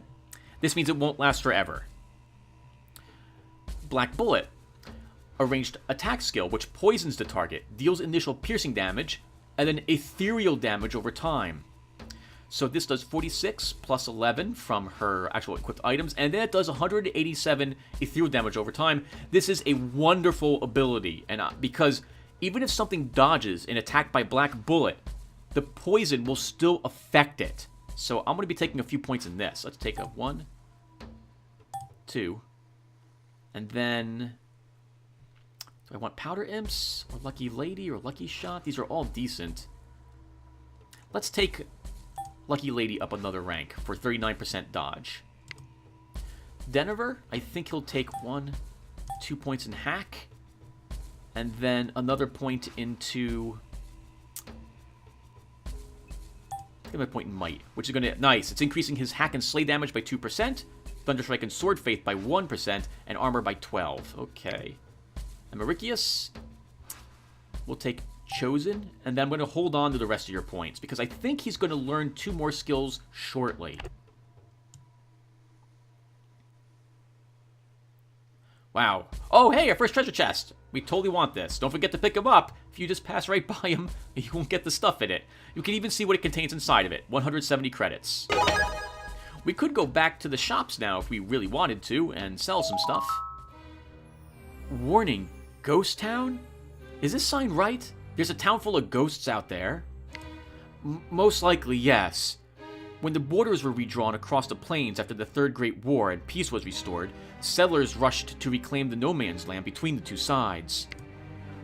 this means it won't last forever. Black Bullet. A ranged attack skill which poisons the target, deals initial piercing damage, and then ethereal damage over time. So this does 46 plus 11 from her actual equipped items, and then it does 187 ethereal damage over time. This is a wonderful ability, and because even if something dodges an attack by Black Bullet, the poison will still affect it. So I'm going to be taking a few points in this. Let's take a 1, 2, and then... Do I want Powder Imps, or Lucky Lady, or Lucky Shot? These are all decent. Let's take Lucky Lady up another rank for 39% dodge. Deniver, I think he'll take 1, 2 points in Hack, and then another point into... I think my point in Might, which is going to... Nice, it's increasing his Hack and Slay damage by 2%, Thunderstrike and Sword Faith by 1%, and Armor by 12. Okay. And Mauricius will take Chosen, and then I'm going to hold on to the rest of your points, because I think he's going to learn 2 more skills shortly. Wow. Oh, hey, our first treasure chest. We totally want this. Don't forget to pick him up. If you just pass right by him, you won't get the stuff in it. You can even see what it contains inside of it. 170 credits. We could go back to the shops now if we really wanted to, and sell some stuff. Warning, Ghost Town? Is this sign right? There's a town full of ghosts out there. Most likely, yes. When the borders were redrawn across the plains after the Third Great War and peace was restored, settlers rushed to reclaim the no-man's land between the two sides.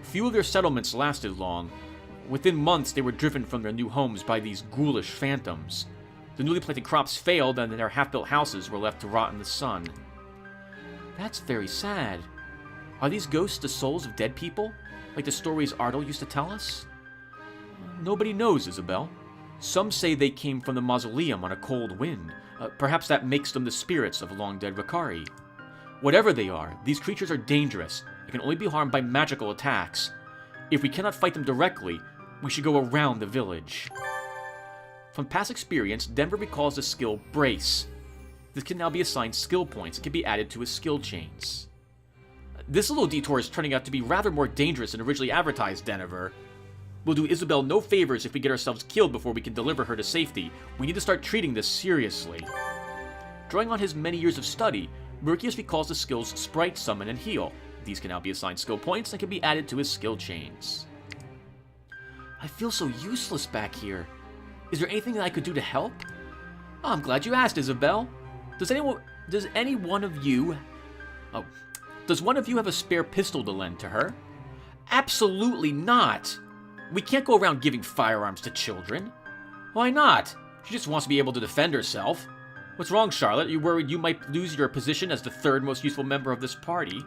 Few of their settlements lasted long. Within months, they were driven from their new homes by these ghoulish phantoms. The newly planted crops failed, and their half-built houses were left to rot in the sun. That's very sad. Are these ghosts the souls of dead people, like the stories Ardell used to tell us? Nobody knows, Isabel. Some say they came from the mausoleum on a cold wind. Perhaps that makes them the spirits of long-dead Vakari. Whatever they are, these creatures are dangerous and can only be harmed by magical attacks. If we cannot fight them directly, we should go around the village. From past experience, Denver recalls the skill Brace. This can now be assigned skill points and can be added to his skill chains. This little detour is turning out to be rather more dangerous than originally advertised, Denver. We'll do Isabel no favors if we get ourselves killed before we can deliver her to safety. We need to start treating this seriously. Drawing on his many years of study, Mauricius recalls the skills Sprite, Summon, and Heal. These can now be assigned skill points and can be added to his skill chains. I feel so useless back here. Is there anything that I could do to help? Oh, I'm glad you asked, Isabel. Does any one of you... Oh... Does one of you have a spare pistol to lend to her? Absolutely not! We can't go around giving firearms to children. Why not? She just wants to be able to defend herself. What's wrong, Charlotte? Are you worried you might lose your position as the third most useful member of this party?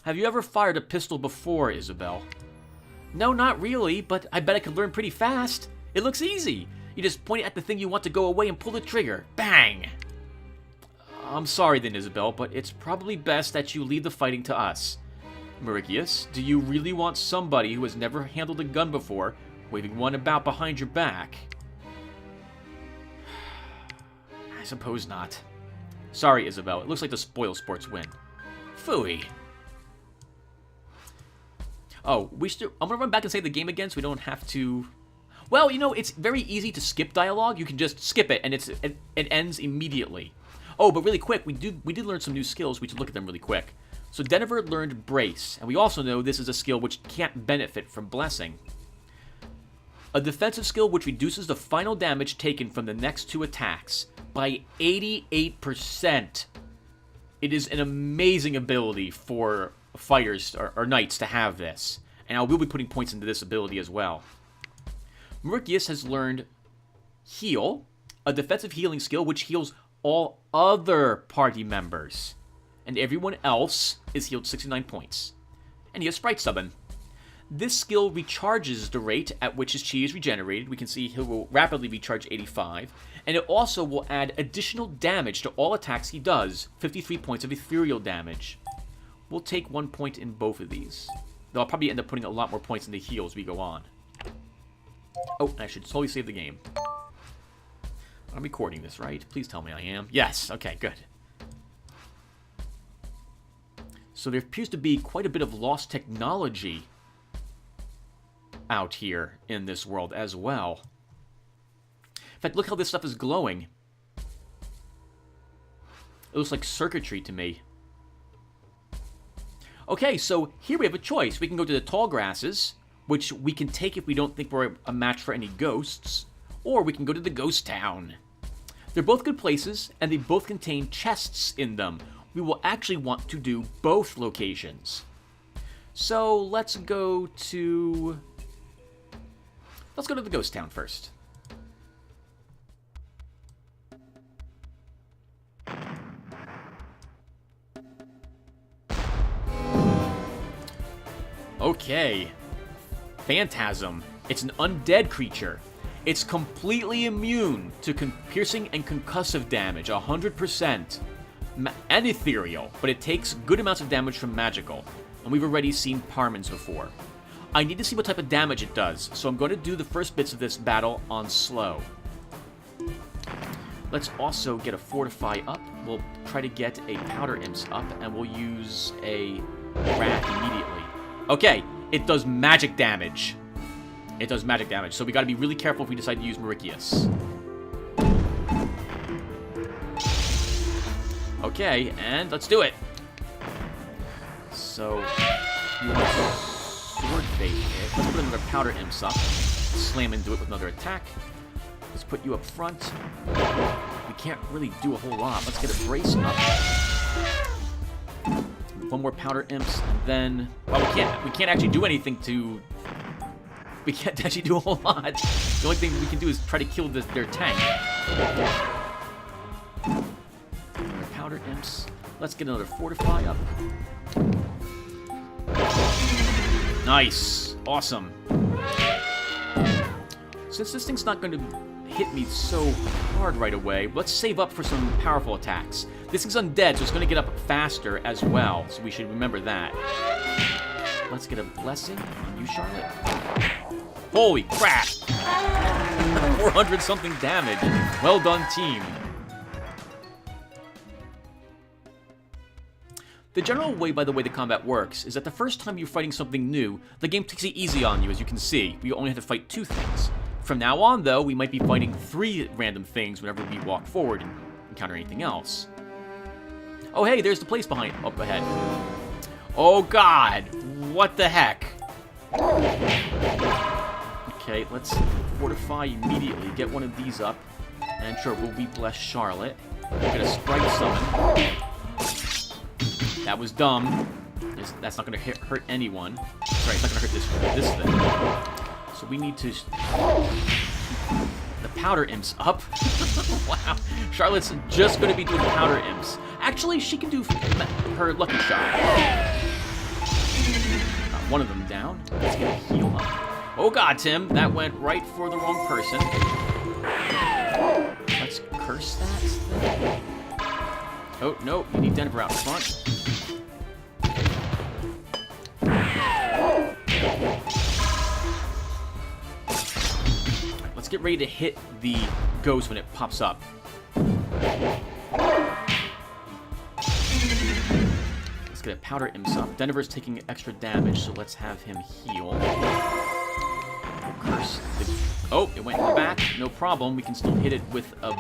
Have you ever fired a pistol before, Isabel? No, not really, but I bet I could learn pretty fast. It looks easy. You just point it at the thing you want to go away and pull the trigger. Bang! I'm sorry then, Isabel, but it's probably best that you leave the fighting to us. Mauricius, do you really want somebody who has never handled a gun before waving one about behind your back? I suppose not. Sorry, Isabel. It looks like the spoil sports win. Phooey. Oh, I'm gonna run back and save the game again so we don't have to... Well, you know, it's very easy to skip dialogue. You can just skip it and it ends immediately. Oh, but really quick, we did learn some new skills. We should look at them really quick. So Denver learned Brace, and we also know this is a skill which can't benefit from Blessing. A defensive skill which reduces the final damage taken from the next 2 attacks by 88%. It is an amazing ability for fighters or knights to have this, and I will be putting points into this ability as well. Mauricius has learned Heal, a defensive healing skill which heals all other party members. and everyone else is healed 69 points. And he has Sprite Summon. This skill recharges the rate at which his chi is regenerated. We can see he will rapidly recharge 85. And it also will add additional damage to all attacks he does. 53 points of ethereal damage. We'll take 1 point in both of these. Though I'll probably end up putting a lot more points in the heal as we go on. Oh, I should totally save the game. I'm recording this, right? Please tell me I am. Yes, okay, good. So there appears to be quite a bit of lost technology out here in this world as well. In fact, look how this stuff is glowing. It looks like circuitry to me. Okay, so here we have a choice. We can go to the tall grasses, which we can take if we don't think we're a match for any ghosts, or we can go to the ghost town. They're both good places, and they both contain chests in them. We will actually want to do both locations. So let's go to the ghost town first. Okay. Phantasm. It's an undead creature. It's completely immune to piercing and concussive damage, 100%. And ethereal, but it takes good amounts of damage from magical. And we've already seen Parmans before. I need to see what type of damage it does, so I'm going to do the first bits of this battle on slow. Let's also get a Fortify up. We'll try to get a Powder Imps up, and we'll use a Wrath immediately. Okay, it does magic damage. It does magic damage, so we got to be really careful if we decide to use Mauritius. Okay, and let's do it. So, Sword Fate here. Let's put another Powder Imps up. Slam into it with another attack. Let's put you up front. We can't really do a whole lot. Let's get a Brace up. One more Powder Imps, and then... Well, we can't actually do anything to... We can't actually do a whole lot. The only thing we can do is try to kill their tank. Another Powder Imps. Let's get another Fortify up. Nice. Awesome. Since this thing's not going to hit me so hard right away, let's save up for some powerful attacks. This thing's undead, so it's going to get up faster as well, so we should remember that. Let's get a Blessing on you, Charlotte. Holy crap! 400-something damage. Well done, team. The general way, by the way, the combat works is that the first time you're fighting something new, the game takes it easy on you, as you can see. We only have to fight 2 things. From now on, though, we might be fighting 3 random things whenever we walk forward and encounter anything else. Oh, hey, there's the place up ahead. Oh, God. What the heck? Okay, let's Fortify immediately. Get one of these up. And sure, we'll bless Charlotte. We're going to Sprite Summon. That was dumb. That's not going to hurt anyone. Sorry, it's not going to hurt this thing. So we need to... The Powder Imps up. Wow. Charlotte's just going to be doing Powder Imps. Actually, she can do her Lucky Shot. Got one of them down. Let's get a heal up. Oh god, Tim. That went right for the wrong person. Let's curse that thing. Oh, no. You need Denver out front. Let's get ready to hit the ghost when it pops up. Let's get a Powder Imps up. Denver's taking extra damage, so let's have him heal. Curse. Oh, it went in the back. No problem. We can still hit it with a...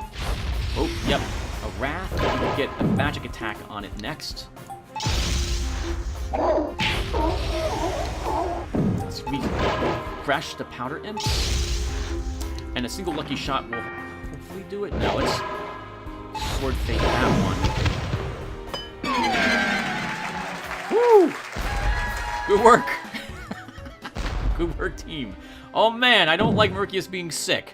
Oh, yep. A Wrath. We can get a magic attack on it next. Let's refresh the Powder Imps. And a single lucky shot will hopefully do it. No, let's Sword Fate that one. Woo! Good work. Good work, team. Oh man, I don't like Mercius being sick.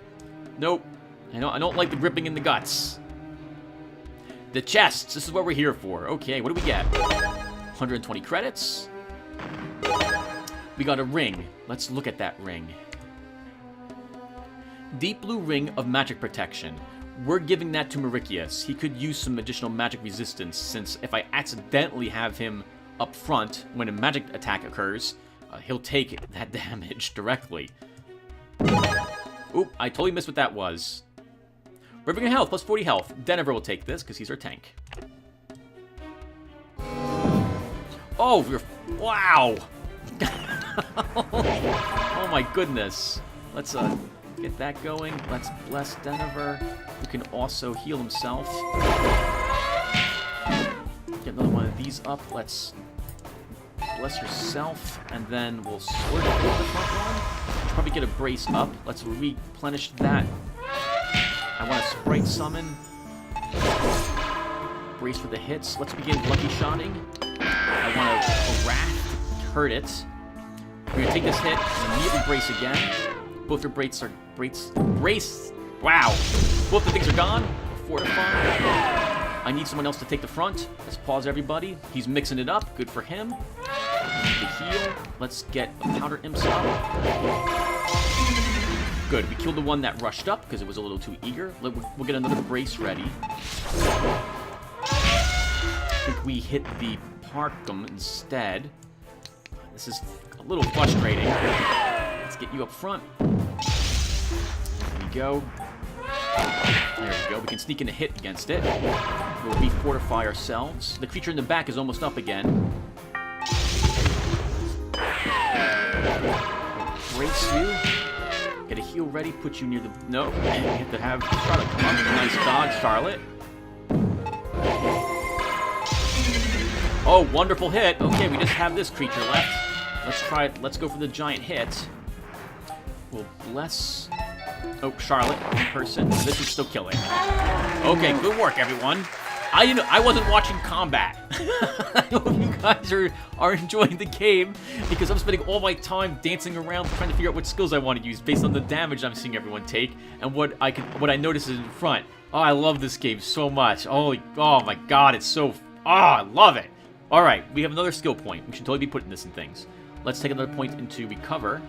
Nope. I don't like the gripping in the guts. The chests. This is what we're here for. Okay, what do we get? 120 credits. We got a ring. Let's look at that ring. Deep blue ring of magic protection. We're giving that to Mauricius. He could use some additional magic resistance, since if I accidentally have him up front when a magic attack occurs, he'll take that damage directly. Oop, I totally missed what that was. Reviving health, plus 40 health. Denver will take this, because he's our tank. Oh, wow! Oh my goodness. Let's get that going. Let's bless Denver, who can also heal himself. Get another one of these up. Let's bless yourself, and then we'll sword it with the front one. Probably get a brace up. Let's replenish that. I want a sprite summon. Brace for the hits. Let's begin lucky shotting. I want a wrath. Hurt it. We're gonna take this hit and immediately brace again. Both your brace are brace. Wow. Both the things are gone. Fortify. I need someone else to take the front. Let's pause everybody. He's mixing it up. Good for him. The heal. Let's get the powder imps up. Good. We killed the one that rushed up because it was a little too eager. We'll get another brace ready. I think we hit the Parkham instead. This is a little frustrating. Let's get you up front. There we go. There we go. We can sneak in a hit against it. We'll refortify ourselves. The creature in the back is almost up again. Brace you. Get a heal ready. Put you near the... No. We have to have Charlotte come up. Nice dodge, Charlotte. Oh, wonderful hit. Okay, we just have this creature left. Let's try it. Let's go for the giant hit. We'll bless... Oh, Charlotte, one person. This is still killing. Okay, good work, everyone. I wasn't watching combat. I hope you guys are enjoying the game, because I'm spending all my time dancing around trying to figure out what skills I want to use based on the damage I'm seeing everyone take and what I notice is in front. Oh, I love this game so much. Oh my god, it's so... I love it. All right, we have another skill point. We should totally be putting this in things. Let's take another point into recover.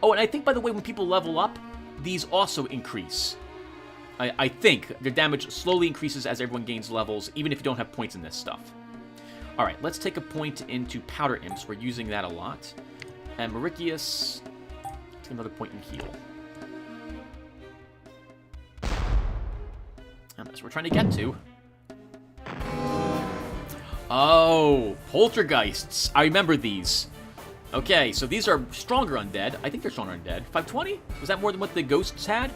Oh, and I think, by the way, when people level up, these also increase. I think their damage slowly increases as everyone gains levels, even if you don't have points in this stuff. All right, let's take a point into Powder Imps. We're using that a lot. And Mauricius, take another point in Heal. And that's what we're trying to get to. Oh, Poltergeists. I remember these. Okay, so these are stronger undead. I think they're stronger undead. 520? Was that more than what the ghosts had?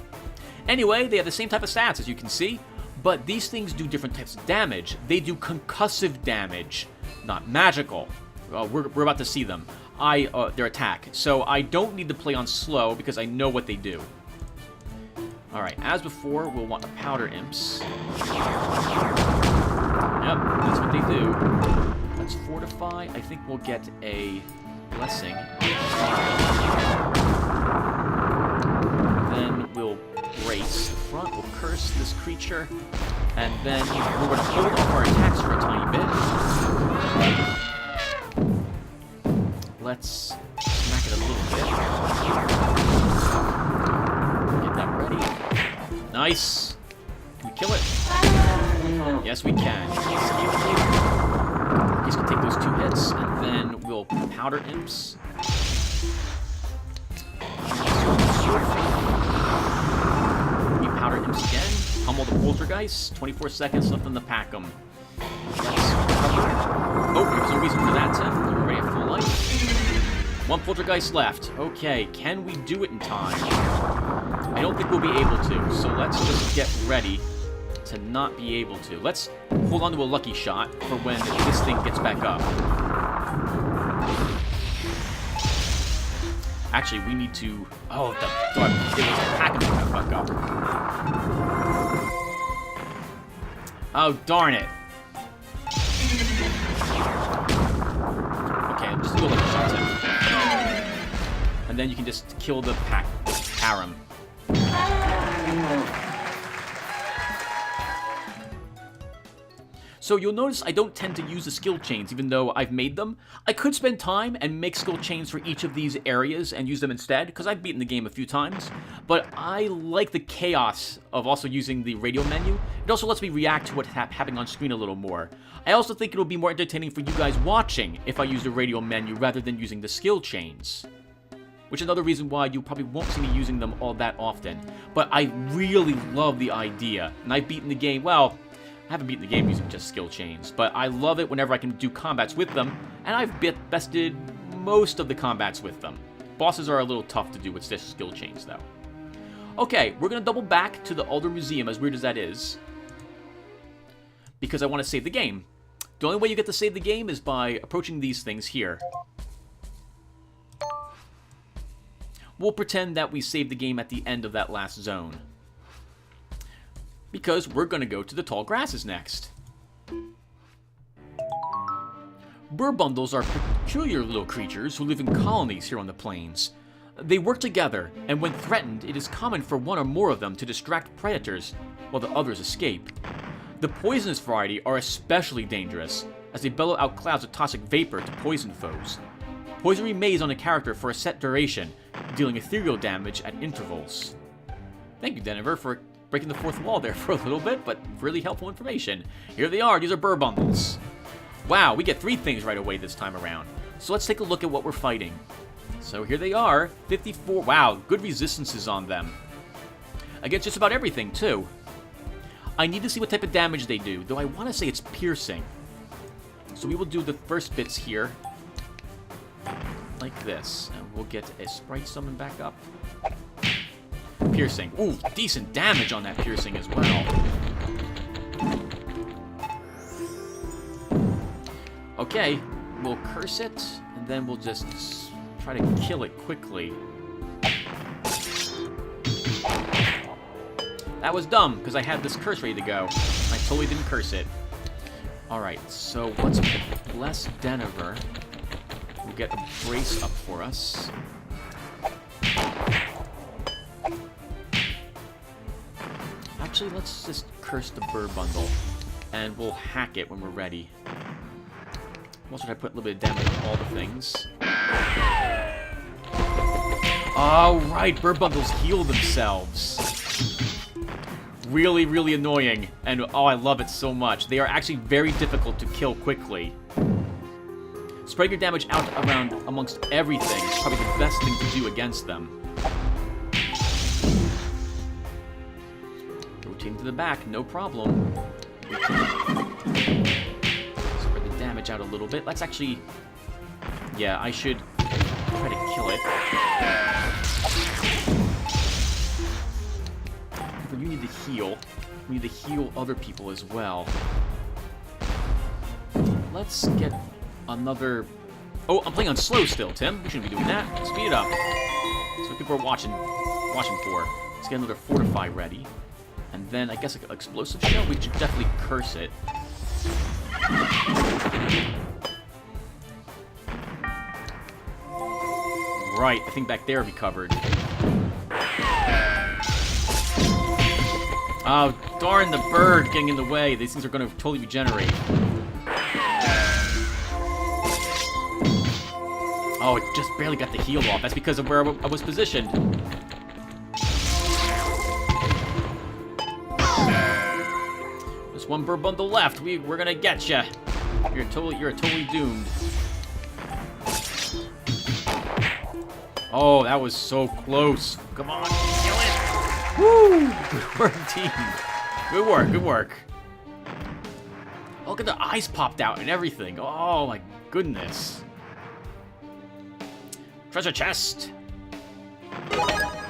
Anyway, they have the same type of stats, as you can see, but these things do different types of damage. They do concussive damage, not magical. We're about to see them. Their attack. So I don't need to play on slow because I know what they do. Alright, as before, we'll want the Powder Imps. Yep, that's what they do. Let's fortify. I think we'll get a blessing. Then we'll brace the front. We'll curse this creature. And then we're going to hold off our attacks for a tiny bit. Let's smack it a little bit. Get that ready. Nice. Can we kill it? Yes, we can. He's going to take those 2 hits, and then we'll Powder Imps. We Powder Imps again. Pummel the Poltergeist. 24 seconds left on the Packham. Oh, there's no reason for that, Tim. You're already at full life. 1 Poltergeist left. Okay, can we do it in time? I don't think we'll be able to, so let's just get ready to not be able to. Let's hold on to a lucky shot for when this thing gets back up. Actually, we need to... Oh, it was a pack of got back up. Oh, darn it. Okay, just do a lucky shot, Tim. And then you can just kill the param. So you'll notice I don't tend to use the skill chains, even though I've made them. I could spend time and make skill chains for each of these areas and use them instead, because I've beaten the game a few times. But I like the chaos of also using the radio menu. It also lets me react to what's happening on screen a little more. I also think it'll be more entertaining for you guys watching if I use the radio menu rather than using the skill chains. Which is another reason why you probably won't see me using them all that often. But I really love the idea, and I've beaten the game, well, I haven't beaten the game using just skill chains, but I love it whenever I can do combats with them, and I've bested most of the combats with them. Bosses are a little tough to do with just skill chains, though. Okay, we're going to double back to the Alder Museum, as weird as that is, because I want to save the game. The only way you get to save the game is by approaching these things here. We'll pretend that we saved the game at the end of that last zone, because we're going to go to the tall grasses next. Burbundles are peculiar little creatures who live in colonies here on the plains. They work together, and when threatened, it is common for one or more of them to distract predators while the others escape. The poisonous variety are especially dangerous, as they bellow out clouds of toxic vapor to poison foes. Poison remains on a character for a set duration, dealing ethereal damage at intervals. Thank you, Denver, for breaking the fourth wall there for a little bit, but really helpful information. Here they are. These are Burbundles. Wow, we get 3 things right away this time around. So let's take a look at what we're fighting. So here they are. 54. Wow, good resistances on them. Against just about everything, too. I need to see what type of damage they do, though I want to say it's piercing. So we will do the first bits here. Like this. And we'll get a sprite summon back up. Piercing. Ooh, decent damage on that piercing as well. Okay, we'll curse it, and then we'll just try to kill it quickly. That was dumb, because I had this curse ready to go. I totally didn't curse it. Alright, so let's bless Denver. We'll get a brace up for us. Actually, let's just curse the Burbundle, and we'll hack it when we're ready. We'll also try to put a little bit of damage on all the things. Oh, right, Burbundles heal themselves. Really, really annoying, and oh, I love it so much. They are actually very difficult to kill quickly. Spreading your damage out around amongst everything is probably the best thing to do against them. Rotating to the back, no problem. Spread the damage out a little bit. Let's actually... Yeah, I should try to kill it. You need to heal. We need to heal other people as well. Let's get another... Oh, I'm playing on slow still, Tim. We shouldn't be doing that. Speed it up. That's what people are watching for. Let's get another Fortify ready. And then, I guess, like an Explosive Shell. We should definitely curse it. Right, I think back there we covered. Oh, darn the bird getting in the way. These things are going to totally regenerate. Oh, it just barely got the heal off. That's because of where I was positioned. There's one Burbundle left. We're going to get you. You're totally doomed. Oh, that was so close. Come on, kill it. Woo! Good work, team. Good work, good work. Oh, look at the eyes popped out and everything. Oh, my goodness. Treasure chest.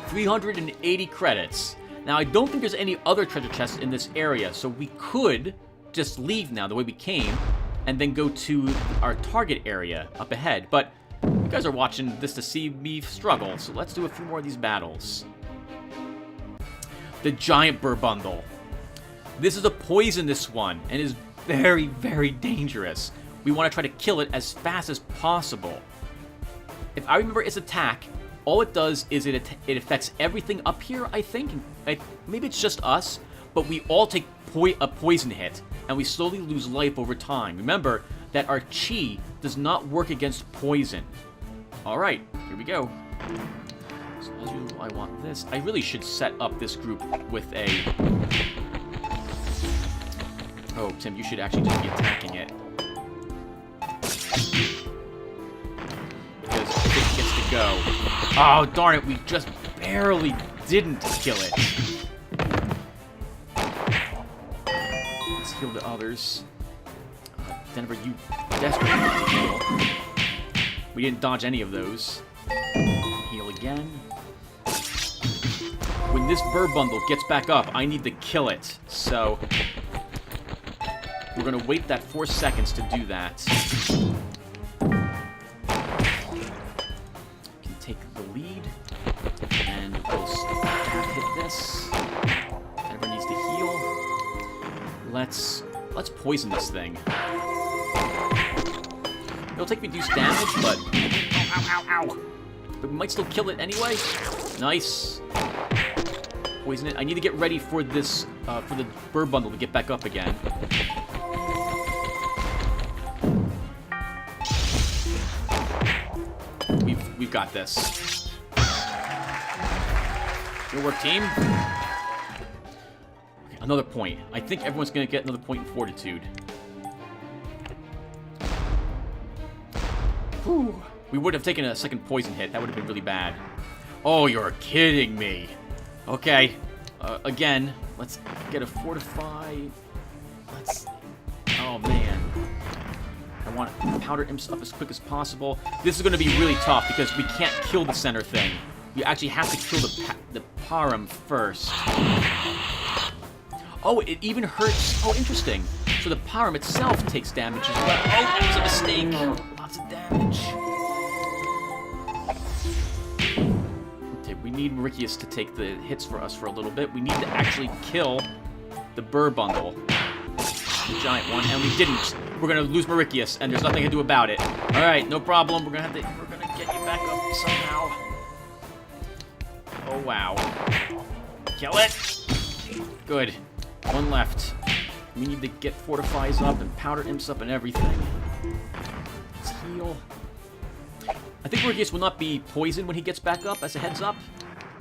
380 credits. Now, I don't think there's any other treasure chests in this area, so we could just leave now the way we came and then go to our target area up ahead. But you guys are watching this to see me struggle, so let's do a few more of these battles. The giant Burbundle. This is a poisonous one and is very, very dangerous. We want to try to kill it as fast as possible. If I remember its attack, all it does is it affects everything up here, I think. Maybe it's just us, but we all take a poison hit. and we slowly lose life over time. Remember that our chi does not work against poison. Alright, here we go. So as usual, I want this. I really should set up this group with a... Oh, Tim, you should actually just be attacking it. Because if it gets to go... Oh, darn it, we just barely didn't kill it. Let's heal the others. Denver, you desperately need to heal. We didn't dodge any of those. Heal again. When this bird bundle gets back up, I need to kill it. So, we're going to wait that 4 seconds to do that. Can take the lead. And we'll hit this. Denver needs to heal. Let's poison this thing. It'll take reduced damage, but... Ow, ow, ow, ow! But we might still kill it anyway. Nice. Poison it. I need to get ready for this, for the bird bundle to get back up again. We've got this. Good work, team. Okay, another point. I think everyone's gonna get another point in fortitude. Whew. We would have taken a second poison hit. That would have been really bad. Oh, you're kidding me. Okay. Again, let's get a fortify. Let's... Oh, man. I want to powder imps up as quick as possible. This is going to be really tough because we can't kill the center thing. You actually have to kill the parum first. Oh, it even hurts. Oh, interesting. So the parum itself takes damage as well. Oh, that was a mistake. Lots of damage. Okay, we need Mauritius to take the hits for us for a little bit. We need to actually kill the burr bundle. The giant one, and we didn't. We're gonna lose Mauritius, and there's nothing to do about it. Alright, no problem. We're gonna get you back up somehow. Oh wow. Kill it! Good. One left. We need to get fortifies up and powder imps up and everything. Let's heal. I think Mauritius will not be poisoned when he gets back up, as a heads up.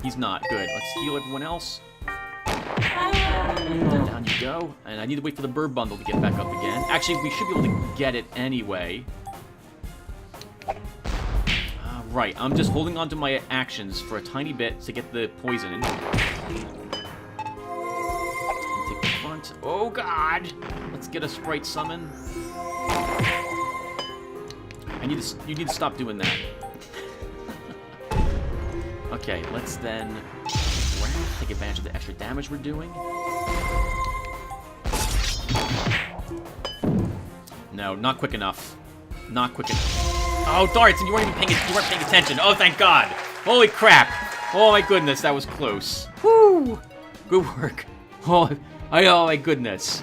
He's not. Good. Let's heal everyone else. And down you go. And I need to wait for the bird bundle to get back up again. Actually, we should be able to get it anyway. Right. I'm just holding on to my actions for a tiny bit to get the poison. Take the front. Oh, God! Let's get a sprite summon. You need to stop doing that. Okay, let's then take advantage of the extra damage we're doing. No, not quick enough. Not quick enough. Oh, darn it! You weren't paying attention. Oh, thank God! Holy crap! Oh my goodness, that was close. Woo! Good work. Oh my goodness.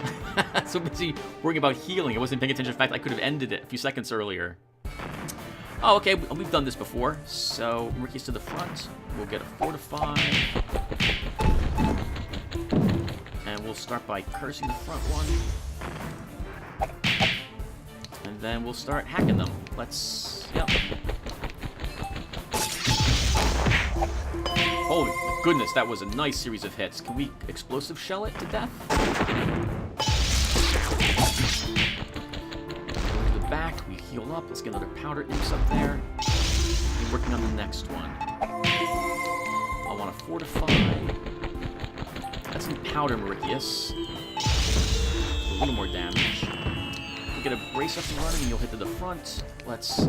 So busy worrying about healing, I wasn't paying attention to the fact I could have ended it a few seconds earlier. Oh, okay, we've done this before. So, Ricky's to the front. We'll get a fortify. And we'll start by cursing the front one. And then we'll start hacking them. Let's... Yep. Holy goodness, that was a nice series of hits. Can we explosive shell it to death? Go to the back, we heal up. Let's get another powder imps up there. Be working on the next one. I want to fortify. That's some powder, Mauritius. A little more damage. We'll get a brace up and running, and you'll hit to the front. Let's...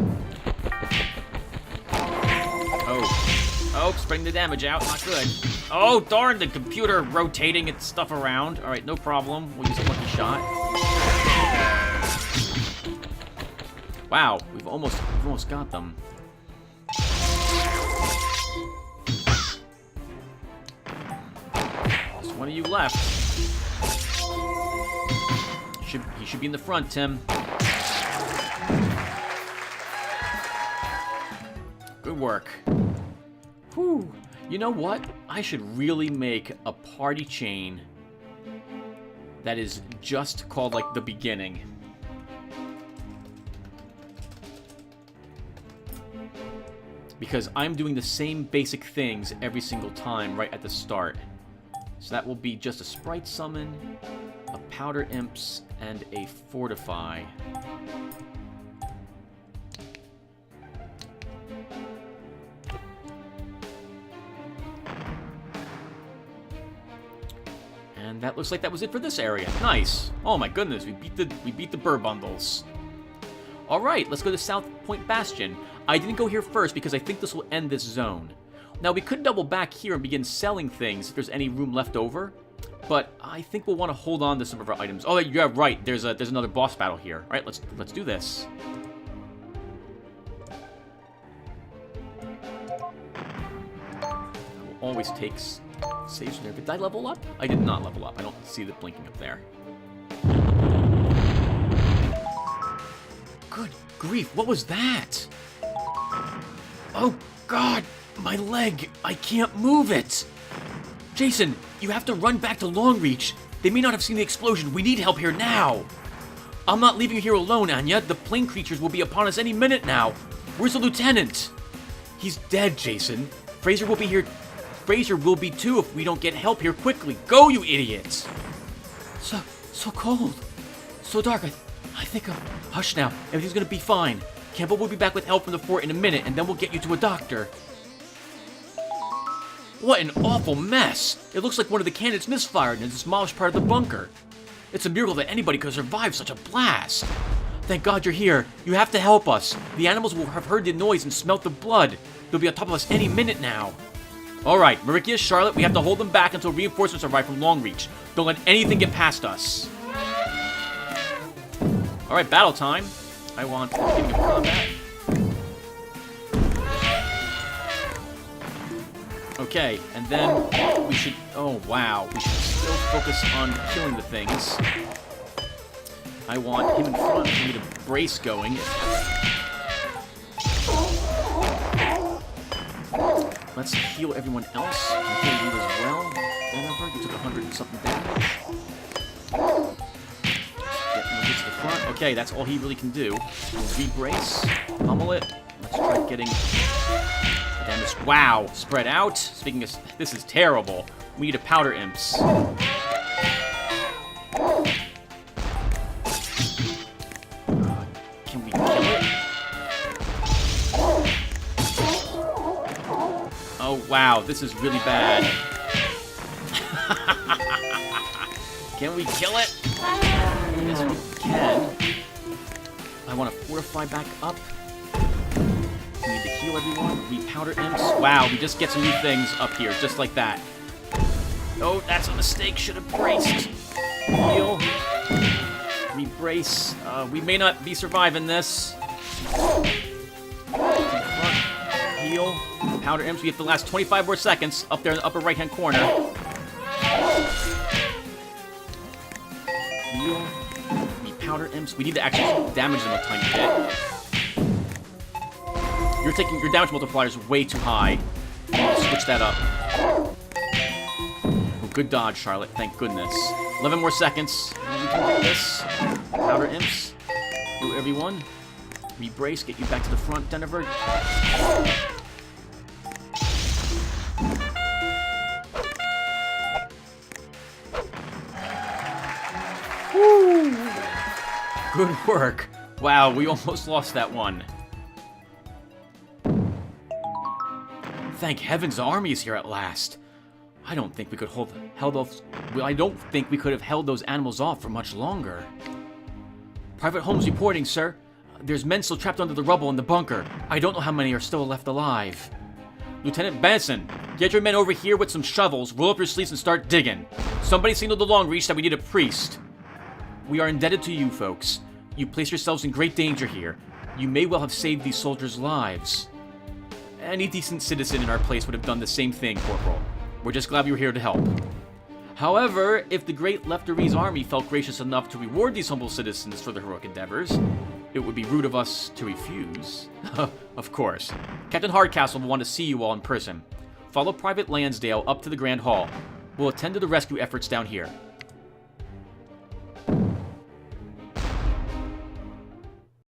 Oh, spreading the damage out. Not good. Oh, darn, the computer rotating its stuff around. All right, no problem. We'll use a lucky shot. Wow, we've almost got them. There's one of you left. He should be in the front, Tim. Good work. Whew. You know what? I should really make a party chain that is just called, like, the beginning. Because I'm doing the same basic things every single time right at the start. So that will be just a Sprite Summon, a Powder Imps, and a Fortify. And that looks like that was it for this area. Nice. Oh my goodness, we beat the Burr Bundles. All right, let's go to South Point Bastion. I didn't go here first because I think this will end this zone. Now, we could double back here and begin selling things if there's any room left over, but I think we'll want to hold on to some of our items. Oh, yeah, right. There's another boss battle here. All right, let's do this. I will always take saves from there. Did I level up? I did not level up. I don't see the blinking up there. Good grief, what was that? Oh, God, my leg. I can't move it. Jason, you have to run back to Longreach. They may not have seen the explosion. We need help here now. I'm not leaving you here alone, Anya. The plane creatures will be upon us any minute now. Where's the lieutenant? He's dead, Jason. Fraser will be here. Fraser will be too if we don't get help here quickly. Go, you idiots. So cold. So dark. I think hush now. Everything's gonna be fine. Campbell will be back with help from the fort in a minute, and then we'll get you to a doctor. What an awful mess! It looks like one of the cannons misfired and demolished part of the bunker. It's a miracle that anybody could survive such a blast. Thank God you're here. You have to help us. The animals will have heard the noise and smelt the blood. They'll be on top of us any minute now. Alright, Marikia, Charlotte, we have to hold them back until reinforcements arrive from Longreach. Don't let anything get past us. Alright, battle time. I want beginning of combat. Okay, and then we should... Oh, wow. We should still focus on killing the things. I want him in front. We need a brace going. Let's heal everyone else. We can heal as well. Denver, you took 100 and something damage. Get to the front. Okay, that's all he really can do. Re-brace. Pummel it. Let's try getting... damage. Wow, spread out. Speaking of, this is terrible. We need a Powder Imps. Can we kill it? Oh wow, this is really bad. Can we kill it? Yes, we can. I want to fortify back up. We need to heal everyone. We Powder Imps. Wow, we just get some new things up here, just like that. Oh, that's a mistake. Should have braced. Heal. Re-brace. We may not be surviving this. Heal. Powder Imps. We have the last 25 more seconds up there in the upper right-hand corner. Heal. We Powder Imps. We need to actually damage them a tiny bit. You're taking your damage multiplier is way too high. Switch that up. Oh, good dodge, Charlotte. Thank goodness. 11 more seconds. We can do this. Powder Imps. Do everyone. Re-brace. Get you back to the front, Denver. Woo! Good work. Wow, we almost lost that one. Thank heavens the army is here at last. I don't think we could I don't think we could have held those animals off for much longer. Private Holmes reporting, sir. There's men still trapped under the rubble in the bunker. I don't know how many are still left alive. Lieutenant Benson, get your men over here with some shovels, roll up your sleeves and start digging. Somebody signaled the Longreach that we need a priest. We are indebted to you folks. You place yourselves in great danger here. You may well have saved these soldiers' lives. Any decent citizen in our place would have done the same thing, Corporal. We're just glad we were here to help. However, if the great Lotaeri's army felt gracious enough to reward these humble citizens for their heroic endeavors, it would be rude of us to refuse. Of course. Captain Hardcastle will want to see you all in person. Follow Private Lansdale up to the Grand Hall. We'll attend to the rescue efforts down here.